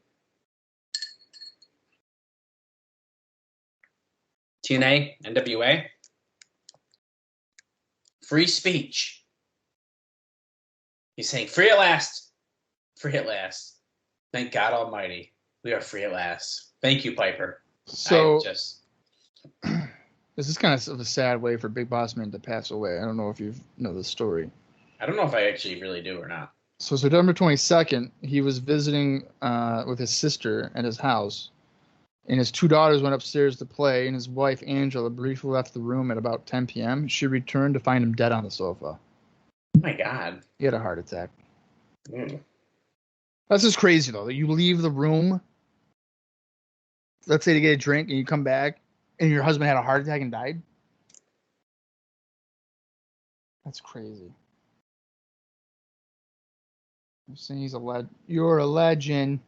[SPEAKER 4] TNA, NWA. Free speech. He's saying, free at last. Free at last. Thank God Almighty. We are free at last. Thank you, Piper.
[SPEAKER 3] So, this is kind of a sad way for Big Boss Man to pass away. I don't know if you know the story.
[SPEAKER 4] I don't know if I actually really do or not.
[SPEAKER 3] So September 22nd, he was visiting with his sister at his house, and his two daughters went upstairs to play, and his wife, Angela, briefly left the room at about 10 p.m. She returned to find him dead on the sofa.
[SPEAKER 4] Oh, my God.
[SPEAKER 3] He had a heart attack. That's just crazy, though, that you leave the room, let's say to get a drink, and you come back, and your husband had a heart attack and died? That's crazy. I'm saying he's a legend. You're a legend.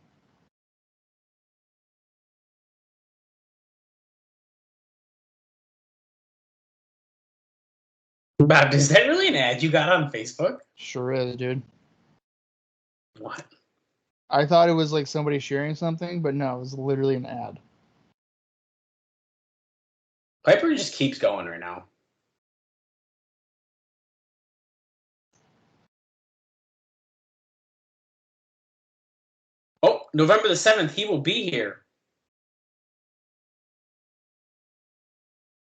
[SPEAKER 4] Bob, is that really an ad you got on Facebook?
[SPEAKER 3] Sure is, dude.
[SPEAKER 4] What?
[SPEAKER 3] I thought it was like somebody sharing something, but no, it was literally an ad.
[SPEAKER 4] Piper just keeps going right now. Oh, November the 7th, he will be here.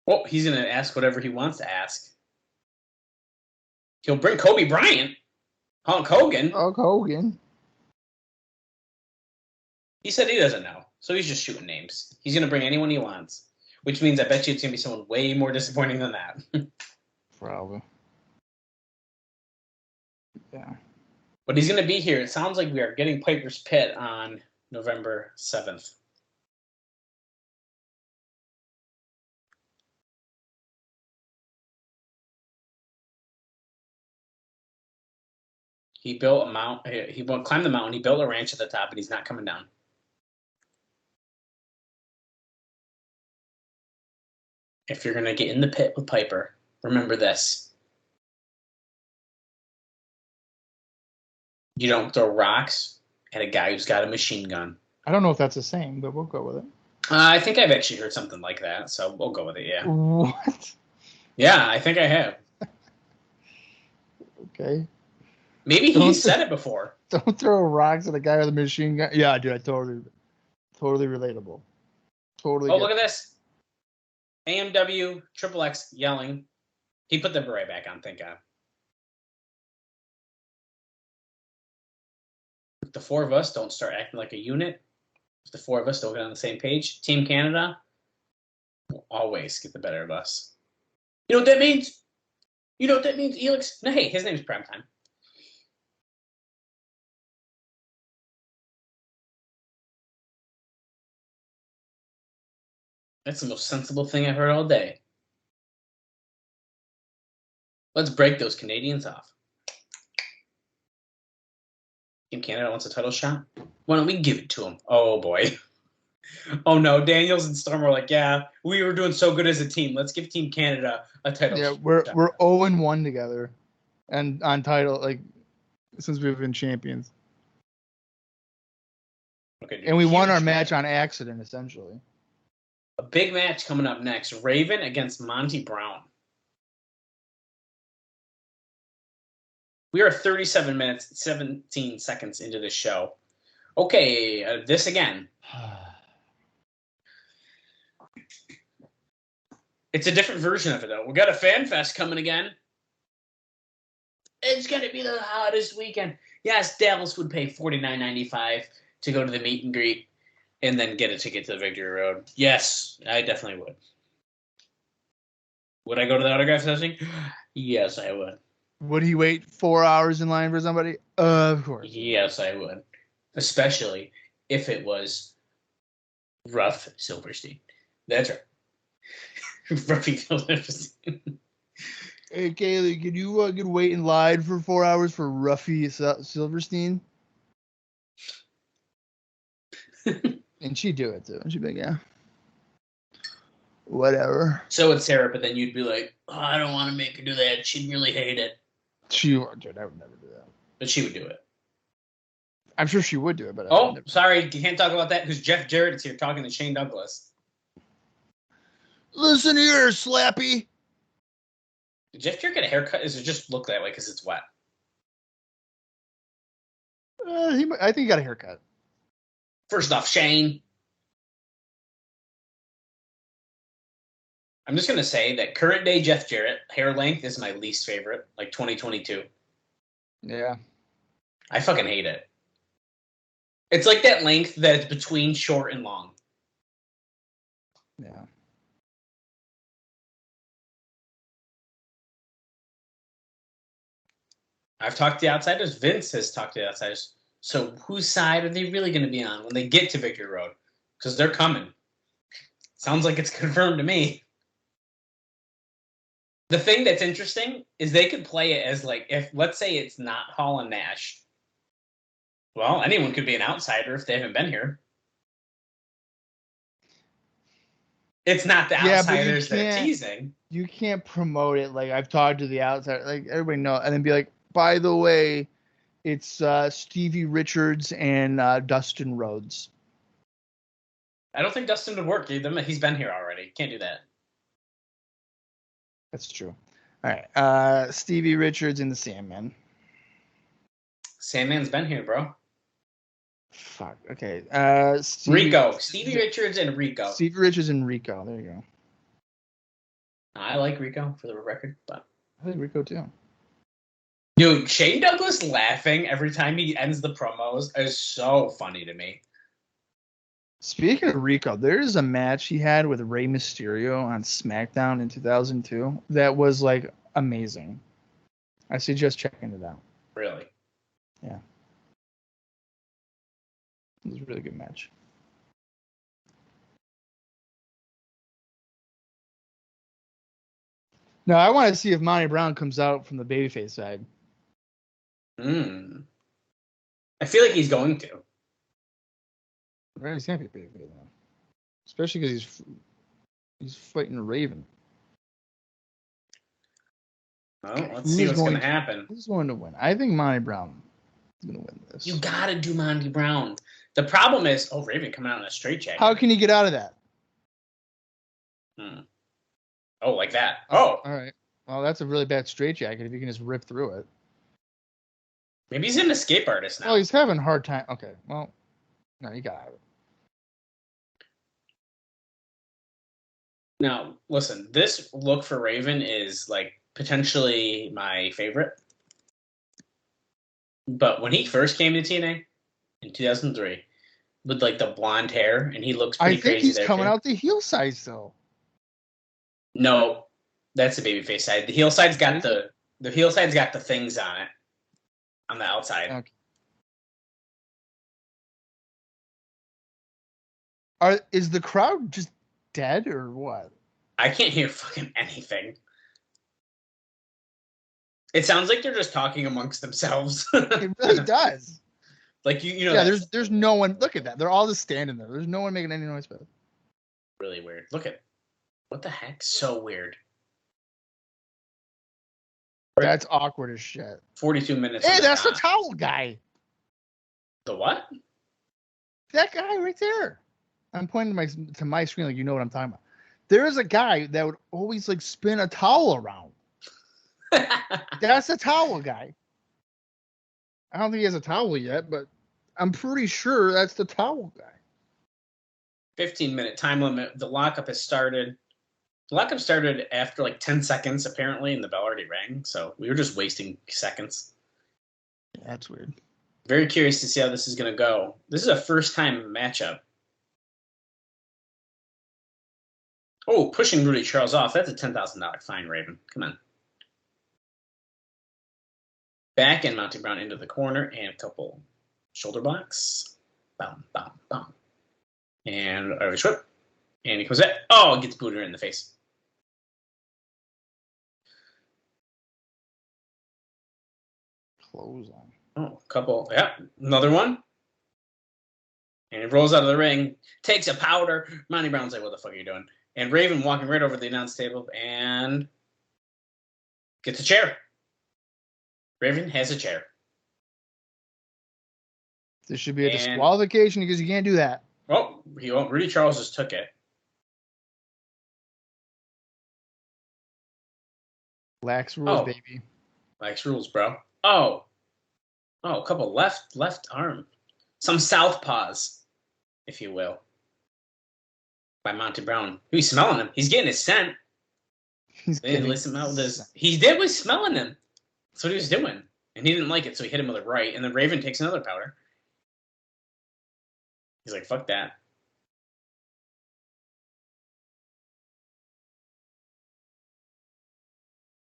[SPEAKER 4] Oh, he's going to ask whatever he wants to ask. He'll bring Kobe Bryant. Hulk Hogan.
[SPEAKER 3] Hulk Hogan.
[SPEAKER 4] He said he doesn't know, so he's just shooting names. He's going to bring anyone he wants, which means I bet you it's going to be someone way more disappointing than that.
[SPEAKER 3] Probably. Yeah.
[SPEAKER 4] But he's going to be here. It sounds like we are getting Piper's Pit on November 7th. He built a mount. He climbed the mountain. He built a ranch at the top, and he's not coming down. If you're going to get in the pit with Piper, remember this. You don't throw rocks at a guy who's got a machine gun.
[SPEAKER 3] I don't know if that's the same, but we'll go with it.
[SPEAKER 4] I think I've actually heard something like that, so we'll go with it, yeah.
[SPEAKER 3] What?
[SPEAKER 4] Yeah, I think I have.
[SPEAKER 3] Okay.
[SPEAKER 4] Maybe he's said it before.
[SPEAKER 3] Don't throw rocks at a guy with a machine gun. Yeah, dude, totally relatable. Totally.
[SPEAKER 4] Oh, look at this. AMW, Triple X yelling. He put the beret back on, thank God. If the four of us don't start acting like a unit, if the four of us don't get on the same page, Team Canada will always get the better of us. You know what that means? You know what that means, Elix? No, hey, his name's Primetime. That's the most sensible thing I've heard all day. Let's break those Canadians off. Team Canada wants a title shot? Why don't we give it to them? Oh, boy. Oh, no. Daniels and Storm were like, yeah, we were doing so good as a team. Let's give Team Canada a title shot.
[SPEAKER 3] Yeah, we're 0-1 together and on title, like, since we've been champions.
[SPEAKER 4] Okay, dude,
[SPEAKER 3] and we won our match on accident, essentially.
[SPEAKER 4] A big match coming up next. Raven against Monty Brown. We are 37 minutes, 17 seconds into the show. Okay, this again. It's a different version of it, though. We got a fan fest coming again. It's going to be the hottest weekend. Yes, Dallas would pay $49.95 to go to the meet and greet and then get a ticket to the Victory Road. Yes, I definitely would. Would I go to the autograph session? Yes, I would.
[SPEAKER 3] Would he wait 4 hours in line for somebody? Of course.
[SPEAKER 4] Yes, I would. Especially if it was Ruff Silverstein. That's right. Ruffy Silverstein.
[SPEAKER 3] Hey, Kaylee, can you wait in line for 4 hours for Ruffy Silverstein? And she'd do it, too. She'd be like, yeah. Whatever.
[SPEAKER 4] So would Sarah, but then you'd be like, oh, I don't want to make her do that. She'd really hate it.
[SPEAKER 3] Dude, I would never do that.
[SPEAKER 4] But she would do it.
[SPEAKER 3] I'm sure she would do it, but
[SPEAKER 4] oh, sorry, you can't talk about that because Jeff Jarrett is here talking to Shane Douglas.
[SPEAKER 3] Listen here, Slappy.
[SPEAKER 4] Did Jeff Jarrett get a haircut? Or does it just look that way because it's wet?
[SPEAKER 3] I think he got a haircut.
[SPEAKER 4] First off, Shane. I'm just going to say that current day Jeff Jarrett, hair length is my least favorite, like 2022.
[SPEAKER 3] Yeah.
[SPEAKER 4] I fucking hate it. It's like that length that's between short and long.
[SPEAKER 3] Yeah.
[SPEAKER 4] I've talked to the outsiders. Vince has talked to the outsiders. So whose side are they really going to be on when they get to Victory Road? Because they're coming. Sounds like it's confirmed to me. The thing that's interesting is they could play it as like, if let's say it's not Hall and Nash. Well, anyone could be an outsider if they haven't been here. It's not the outsiders that are teasing.
[SPEAKER 3] You can't promote it like I've talked to the outsider, like everybody know, and then be like, by the way, it's Stevie Richards and Dustin Rhodes.
[SPEAKER 4] I don't think Dustin would work. He's been here already. Can't do that.
[SPEAKER 3] That's true. All right. Stevie Richards and the Sandman.
[SPEAKER 4] Sandman's been here, bro.
[SPEAKER 3] Fuck. Okay.
[SPEAKER 4] Rico. Stevie Richards and Rico.
[SPEAKER 3] Stevie Richards and Rico. There you go.
[SPEAKER 4] I like Rico for the record, but
[SPEAKER 3] I like Rico too.
[SPEAKER 4] Dude, Shane Douglas laughing every time he ends the promos is so funny to me.
[SPEAKER 3] Speaking of Rico, there is a match he had with Rey Mysterio on SmackDown in 2002 that was like amazing. I suggest checking it out.
[SPEAKER 4] Really?
[SPEAKER 3] Yeah. It was a really good match. Now, I want to see if Monty Brown comes out from the babyface side.
[SPEAKER 4] I feel like he's going to.
[SPEAKER 3] Right, he's happy to be now. Especially because he's fighting Raven.
[SPEAKER 4] Well, let's see what's going to happen.
[SPEAKER 3] Who's going to win? I think Monty Brown. gonna win this.
[SPEAKER 4] You gotta do Monty Brown. The problem is, Raven coming out in a straight jacket.
[SPEAKER 3] How can you get out of that?
[SPEAKER 4] Oh, like that. Oh.
[SPEAKER 3] All right. Well, that's a really bad straitjacket if you can just rip through it.
[SPEAKER 4] Maybe he's an escape artist now.
[SPEAKER 3] Well, he's having a hard time. Okay. Well, no, you got it.
[SPEAKER 4] Now, listen, this look for Raven is like potentially my favorite. But when he first came to TNA in 2003 with like the blonde hair, and he looks pretty crazy.
[SPEAKER 3] I think he's coming out the heel side still.
[SPEAKER 4] No, that's the babyface side. The heel side's got the heel side's got the things on it on the outside.
[SPEAKER 3] Okay. Is the crowd just dead or what?
[SPEAKER 4] I can't hear fucking anything. It sounds like they're just talking amongst themselves.
[SPEAKER 3] It really does.
[SPEAKER 4] Like you know.
[SPEAKER 3] Yeah, there's no one. Look at that. They're all just standing there. There's no one making any noise. But
[SPEAKER 4] really weird. Look at what the heck? So weird.
[SPEAKER 3] That's awkward as shit.
[SPEAKER 4] 42 minutes.
[SPEAKER 3] Hey, that's the towel guy.
[SPEAKER 4] The what?
[SPEAKER 3] That guy right there. I'm pointing to my screen like you know what I'm talking about. There is a guy that would always like spin a towel around. That's a towel guy. I don't think he has a towel yet, but I'm pretty sure that's the towel guy.
[SPEAKER 4] 15-minute time limit. The lockup has started. The lockup started after like 10 seconds, apparently, and the bell already rang. So we were just wasting seconds.
[SPEAKER 3] Yeah, that's weird.
[SPEAKER 4] Very curious to see how this is going to go. This is a first-time matchup. Oh, pushing Rudy Charles off. That's a $10,000 fine, Raven. Come on. Back and Monty Brown into the corner and a couple shoulder blocks. Bum, bum, bum. And Irish whip. And he comes at. Oh, gets booted in the face.
[SPEAKER 3] Close on.
[SPEAKER 4] Oh, couple. Yeah, another one. And he rolls out of the ring, takes a powder. Monty Brown's like, what the fuck are you doing? And Raven walking right over the announce table and gets a chair. Raven has a chair.
[SPEAKER 3] This should be a disqualification because you can't do that.
[SPEAKER 4] Oh, Rudy Charles just took it.
[SPEAKER 3] Lax rules, baby.
[SPEAKER 4] Lax rules, bro. Oh, a couple left arm. Some southpaws, if you will. By Monty Brown. He's smelling him. He's getting his scent. He did was smelling him. That's what he was doing. And he didn't like it, so he hit him with a right. And then Raven takes another powder. He's like, fuck that.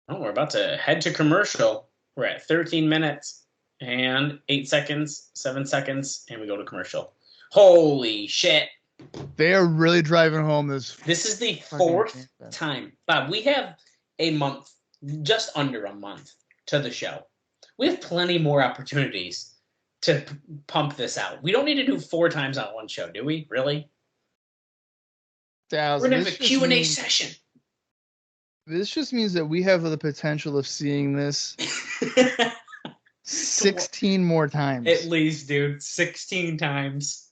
[SPEAKER 4] Oh, we're about to head to commercial. We're at 13 minutes and 8 seconds, 7 seconds, and we go to commercial. Holy shit.
[SPEAKER 3] They are really driving home this.
[SPEAKER 4] This is the fourth time. Bob, we have a month, just under a month to the show. We have plenty more opportunities to pump this out. We don't need to do 4 times on one show, do we? Really? We're going to have a Q&A session.
[SPEAKER 3] This just means that we have the potential of seeing this 16 more times.
[SPEAKER 4] At least, dude. 16 times.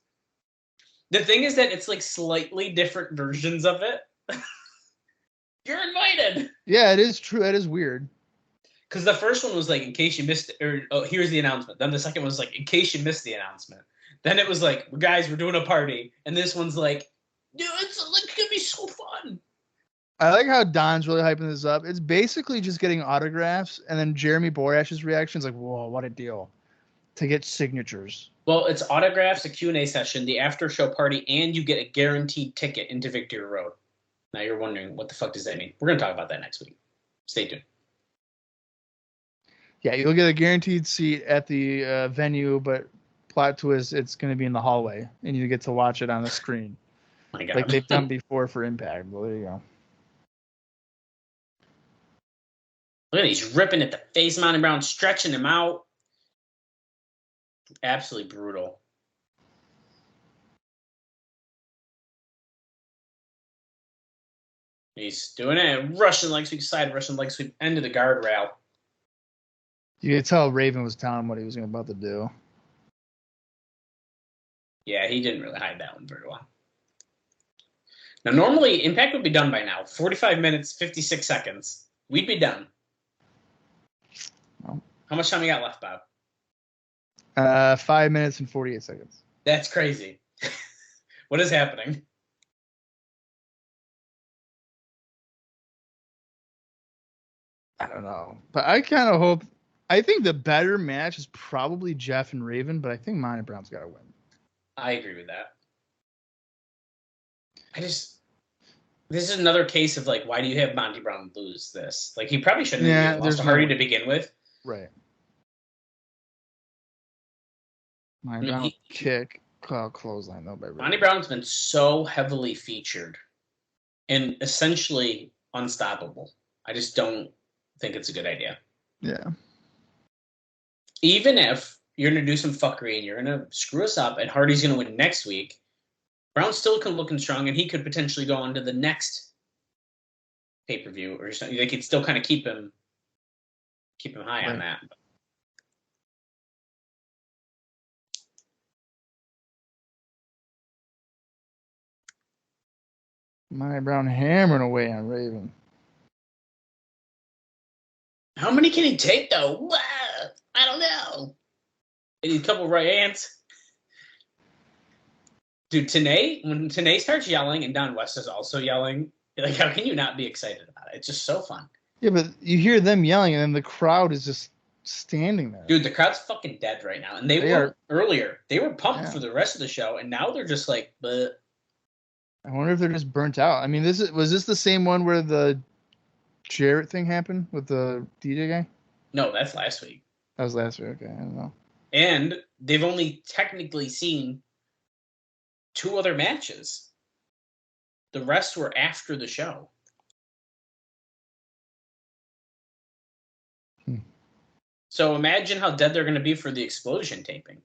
[SPEAKER 4] The thing is that it's like slightly different versions of it. You're invited.
[SPEAKER 3] Yeah, it is true. That is weird.
[SPEAKER 4] Because the first one was like, in case you missed, here's the announcement. Then the second one was like, in case you missed the announcement. Then it was like, guys, we're doing a party. And this one's like, dude, it's gonna be so fun.
[SPEAKER 3] I like how Don's really hyping this up. It's basically just getting autographs, and then Jeremy Borash's reaction is like, whoa, what a deal. To get signatures.
[SPEAKER 4] Well, it's autographs, a Q&A session, the after-show party, and you get a guaranteed ticket into Victory Road. Now you're wondering, what the fuck does that mean? We're going to talk about that next week. Stay tuned.
[SPEAKER 3] Yeah, you'll get a guaranteed seat at the venue, but plot twist, it's going to be in the hallway, and you get to watch it on the screen.
[SPEAKER 4] My God.
[SPEAKER 3] Like they've done before for Impact. Well, there you go.
[SPEAKER 4] Look at these ripping at the face, Monty Brown, stretching him out. Absolutely brutal. He's doing it. Russian leg sweep, side Russian leg sweep, end of the guardrail.
[SPEAKER 3] You could tell Raven was telling him what he was about to do.
[SPEAKER 4] Yeah, he didn't really hide that one very well. Now, normally, Impact would be done by now. 45 minutes, 56 seconds. We'd be done.
[SPEAKER 3] Well,
[SPEAKER 4] how much time you got left, Bob?
[SPEAKER 3] 5 minutes and 48 seconds.
[SPEAKER 4] That's crazy. What is happening?
[SPEAKER 3] I don't know. But I kind of hope... I think the better match is probably Jeff and Raven, but I think Monty Brown's got to win.
[SPEAKER 4] I agree with that. This is another case of, like, why do you have Monty Brown lose this? Like, he probably shouldn't have lost to Hardy to begin with.
[SPEAKER 3] Right. Monty Brown kick, clothesline, though.
[SPEAKER 4] Monty Brown's been so heavily featured and essentially unstoppable. I just don't think it's a good idea.
[SPEAKER 3] Yeah.
[SPEAKER 4] Even if you're going to do some fuckery and you're going to screw us up and Hardy's going to win next week, Brown still can look strong and he could potentially go on to the next pay-per-view or something. They could still kind of keep him high on that.
[SPEAKER 3] Monty Brown hammering away on Raven.
[SPEAKER 4] How many can he take, though? I don't know. He needs a couple right hands. Dude, TNA, when TNA starts yelling and Don West is also yelling, like, how can you not be excited about it? It's just so fun.
[SPEAKER 3] Yeah, but you hear them yelling and then the crowd is just standing there.
[SPEAKER 4] Dude, the crowd's fucking dead right now. And they were earlier. They were pumped for the rest of the show, and now they're just like, but.
[SPEAKER 3] I wonder if they're just burnt out. I mean, was this the same one where the Jarrett thing happened with the DJ guy?
[SPEAKER 4] No, that's last week.
[SPEAKER 3] That was last week. Okay, I don't know.
[SPEAKER 4] And they've only technically seen 2 other matches. The rest were after the show. So imagine how dead they're going to be for the Explosion taping.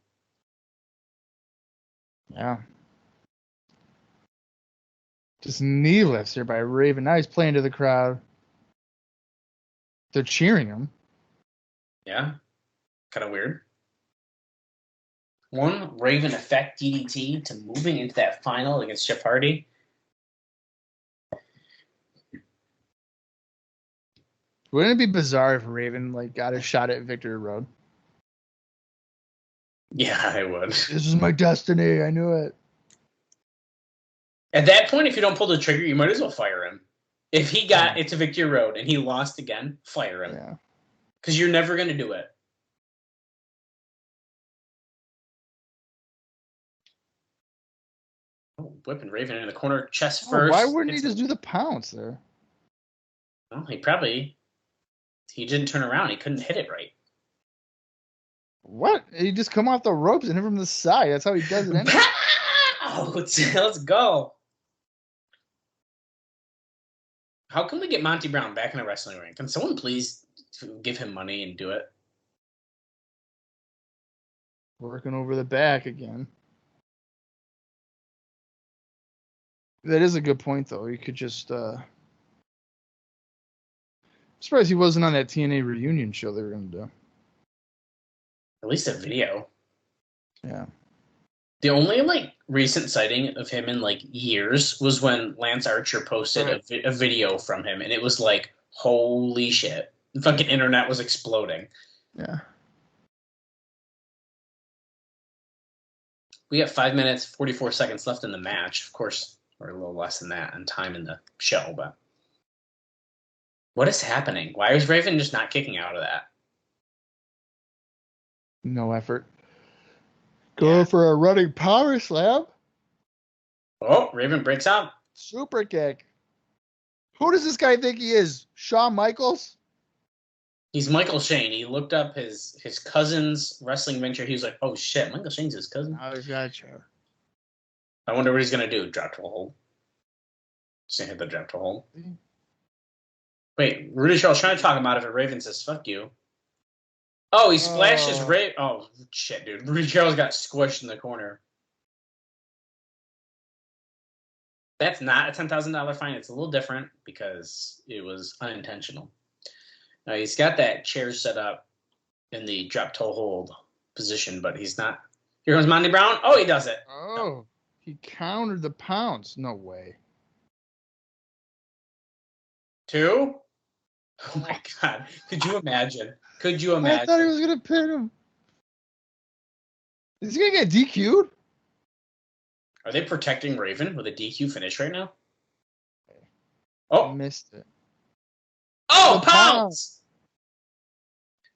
[SPEAKER 3] Yeah. Just knee lifts here by Raven. Now he's playing to the crowd. They're cheering him.
[SPEAKER 4] Yeah. Kind of weird. One Raven effect DDT to moving into that final against Jeff Hardy.
[SPEAKER 3] Wouldn't it be bizarre if Raven got a shot at Victory Road?
[SPEAKER 4] Yeah, it would.
[SPEAKER 3] This is my destiny. I knew it.
[SPEAKER 4] At that point, if you don't pull the trigger, you might as well fire him. If he got it to Victory Road and he lost again, fire him.
[SPEAKER 3] Yeah.
[SPEAKER 4] Because you're never going to do it. Oh, whipping Raven in the corner, chest first.
[SPEAKER 3] Why wouldn't he just do the pounce there?
[SPEAKER 4] Well, he didn't turn around. He couldn't hit it right.
[SPEAKER 3] What? He just come off the ropes and hit from the side. That's how he does it anyway.
[SPEAKER 4] Let's go. How can we get Monty Brown back in a wrestling ring? Can someone please give him money and do it?
[SPEAKER 3] Working over the back again. That is a good point, though. You could just... I'm surprised he wasn't on that TNA reunion show they were going to do.
[SPEAKER 4] At least a video.
[SPEAKER 3] Yeah.
[SPEAKER 4] The only recent sighting of him in years was when Lance Archer posted a video from him, and it was like, holy shit. The fucking internet was exploding.
[SPEAKER 3] Yeah.
[SPEAKER 4] We got 5 minutes, 44 seconds left in the match. Of course, we're a little less than that in time in the show, but what is happening? Why is Raven just not kicking out of that?
[SPEAKER 3] No effort. Go for a running power slam.
[SPEAKER 4] Oh, Raven breaks out.
[SPEAKER 3] Super kick. Who does this guy think he is? Shawn Michaels?
[SPEAKER 4] He's Michael Shane. He looked up his cousin's wrestling venture. He was like, oh shit, Michael Shane's his cousin?
[SPEAKER 3] Oh, gotcha.
[SPEAKER 4] I wonder what he's going to do. Drop to a hold. Just gonna hit the drop to a hold. Wait, Rudy Charles trying to talk him out of it. Raven says, fuck you. Oh, he splashes Ray. Oh, shit, dude. Rudy Charles got squished in the corner. That's not a $10,000 fine. It's a little different because it was unintentional. Now, he's got that chair set up in the drop toe hold position, but he's not. Here comes Monty Brown. Oh, he does it.
[SPEAKER 3] Oh, he countered the pounce. No way.
[SPEAKER 4] 2. Oh my God. Could you imagine?
[SPEAKER 3] I thought he was going to pin him. Is he going to get DQ'd?
[SPEAKER 4] Are they protecting Raven with a DQ finish right now? Oh.
[SPEAKER 3] I missed it.
[SPEAKER 4] Oh, pounce!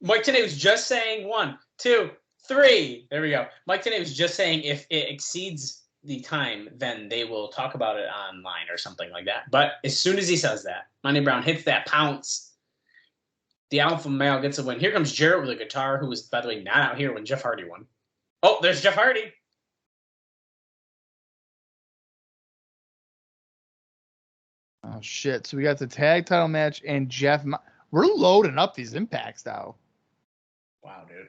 [SPEAKER 4] Mike Tenay was just saying 1, 2, 3. There we go. Mike Tenay was just saying if it exceeds the time, then they will talk about it online or something like that. But as soon as he says that, Monty Brown hits that pounce. The alpha male gets a win. Here comes Jarrett with a guitar, who was, by the way, not out here when Jeff Hardy won. Oh, there's Jeff Hardy.
[SPEAKER 3] Oh, shit. So we got the tag title match and Jeff. We're loading up these impacts now.
[SPEAKER 4] Wow, dude.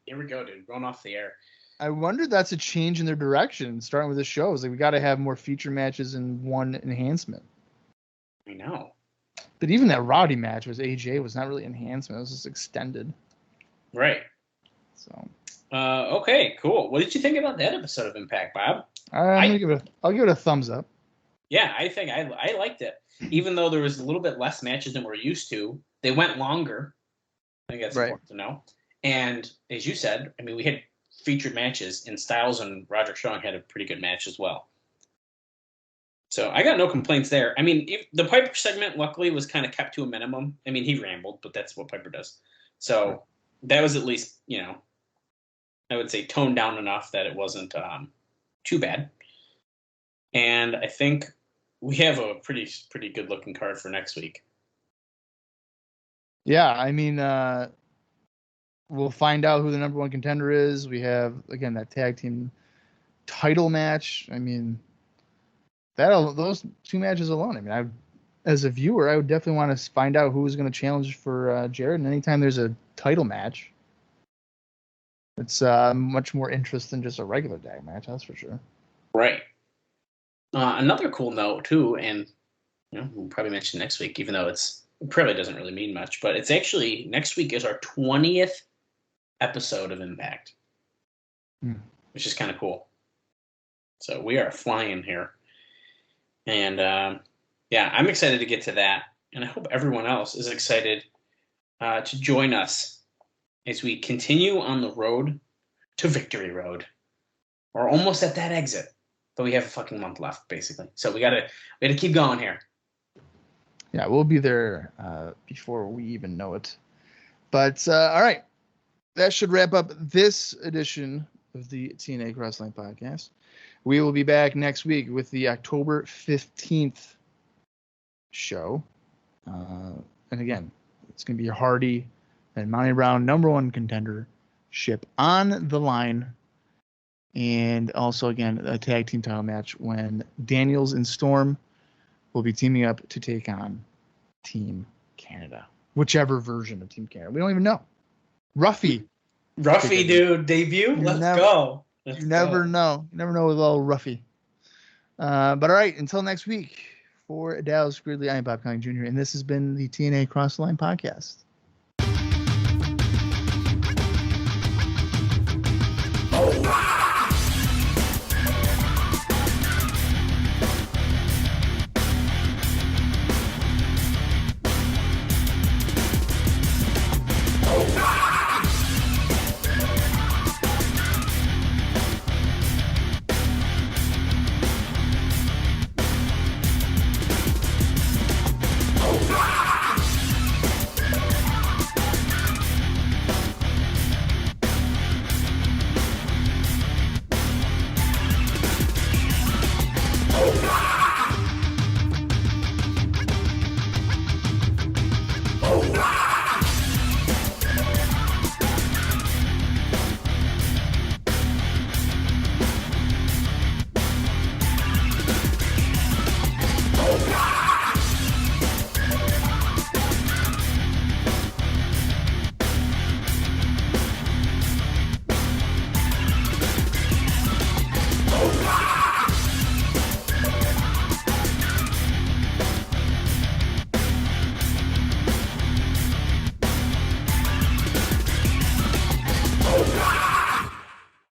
[SPEAKER 4] Here we go, dude. Going off the air.
[SPEAKER 3] I wonder if that's a change in their direction, starting with the shows. Like, we got to have more feature matches and one enhancement.
[SPEAKER 4] I know.
[SPEAKER 3] But even that Rowdy match was AJ was not really enhancement. It was just extended.
[SPEAKER 4] Right.
[SPEAKER 3] So.
[SPEAKER 4] Okay, cool. What did you think about that episode of Impact, Bob?
[SPEAKER 3] I'll give it a thumbs up.
[SPEAKER 4] Yeah, I think I liked it. Even though there was a little bit less matches than we're used to, they went longer. I think that's important to know. And as you said, I mean, we had featured matches, and Styles and Roderick Strong had a pretty good match as well. So I got no complaints there. I mean, the Piper segment, luckily, was kind of kept to a minimum. I mean, he rambled, but that's what Piper does. So that was at least, I would say toned down enough that it wasn't too bad. And I think we have a pretty good looking card for next week.
[SPEAKER 3] Yeah, I mean, we'll find out who the number one contender is. We have, again, that tag team title match. I mean, those 2 matches alone. I mean, as a viewer, I would definitely want to find out who's going to challenge for Jarrett. And anytime there's a title match, it's much more interest than just a regular tag match. That's for sure.
[SPEAKER 4] Right. Another cool note too, and we'll probably mention next week, even though it probably doesn't really mean much, but it's actually next week is our 20th episode of Impact, which is kind of cool. So we are flying here, and I'm excited to get to that, and I hope everyone else is excited to join us as we continue on the road to Victory Road. We're almost at that exit. But we have a fucking month left, basically. So we gotta keep going here.
[SPEAKER 3] Yeah, we'll be there before we even know it. But all right, that should wrap up this edition of the TNA Crossline Podcast. We will be back next week with the October 15th show. And again, it's going to be Hardy and Monty Brown number one contendership on the line. And also, again, a tag team title match when Daniels and Storm will be teaming up to take on Team Canada. Whichever version of Team Canada. We don't even know. Ruffy,
[SPEAKER 4] dude, debut? Let's go.
[SPEAKER 3] You never know. You never know with all Ruffy. But all right, until next week, for Dallas Gridley, I am Bob Colling Jr., and this has been the TNA Cross the Line Podcast.
[SPEAKER 2] Oh,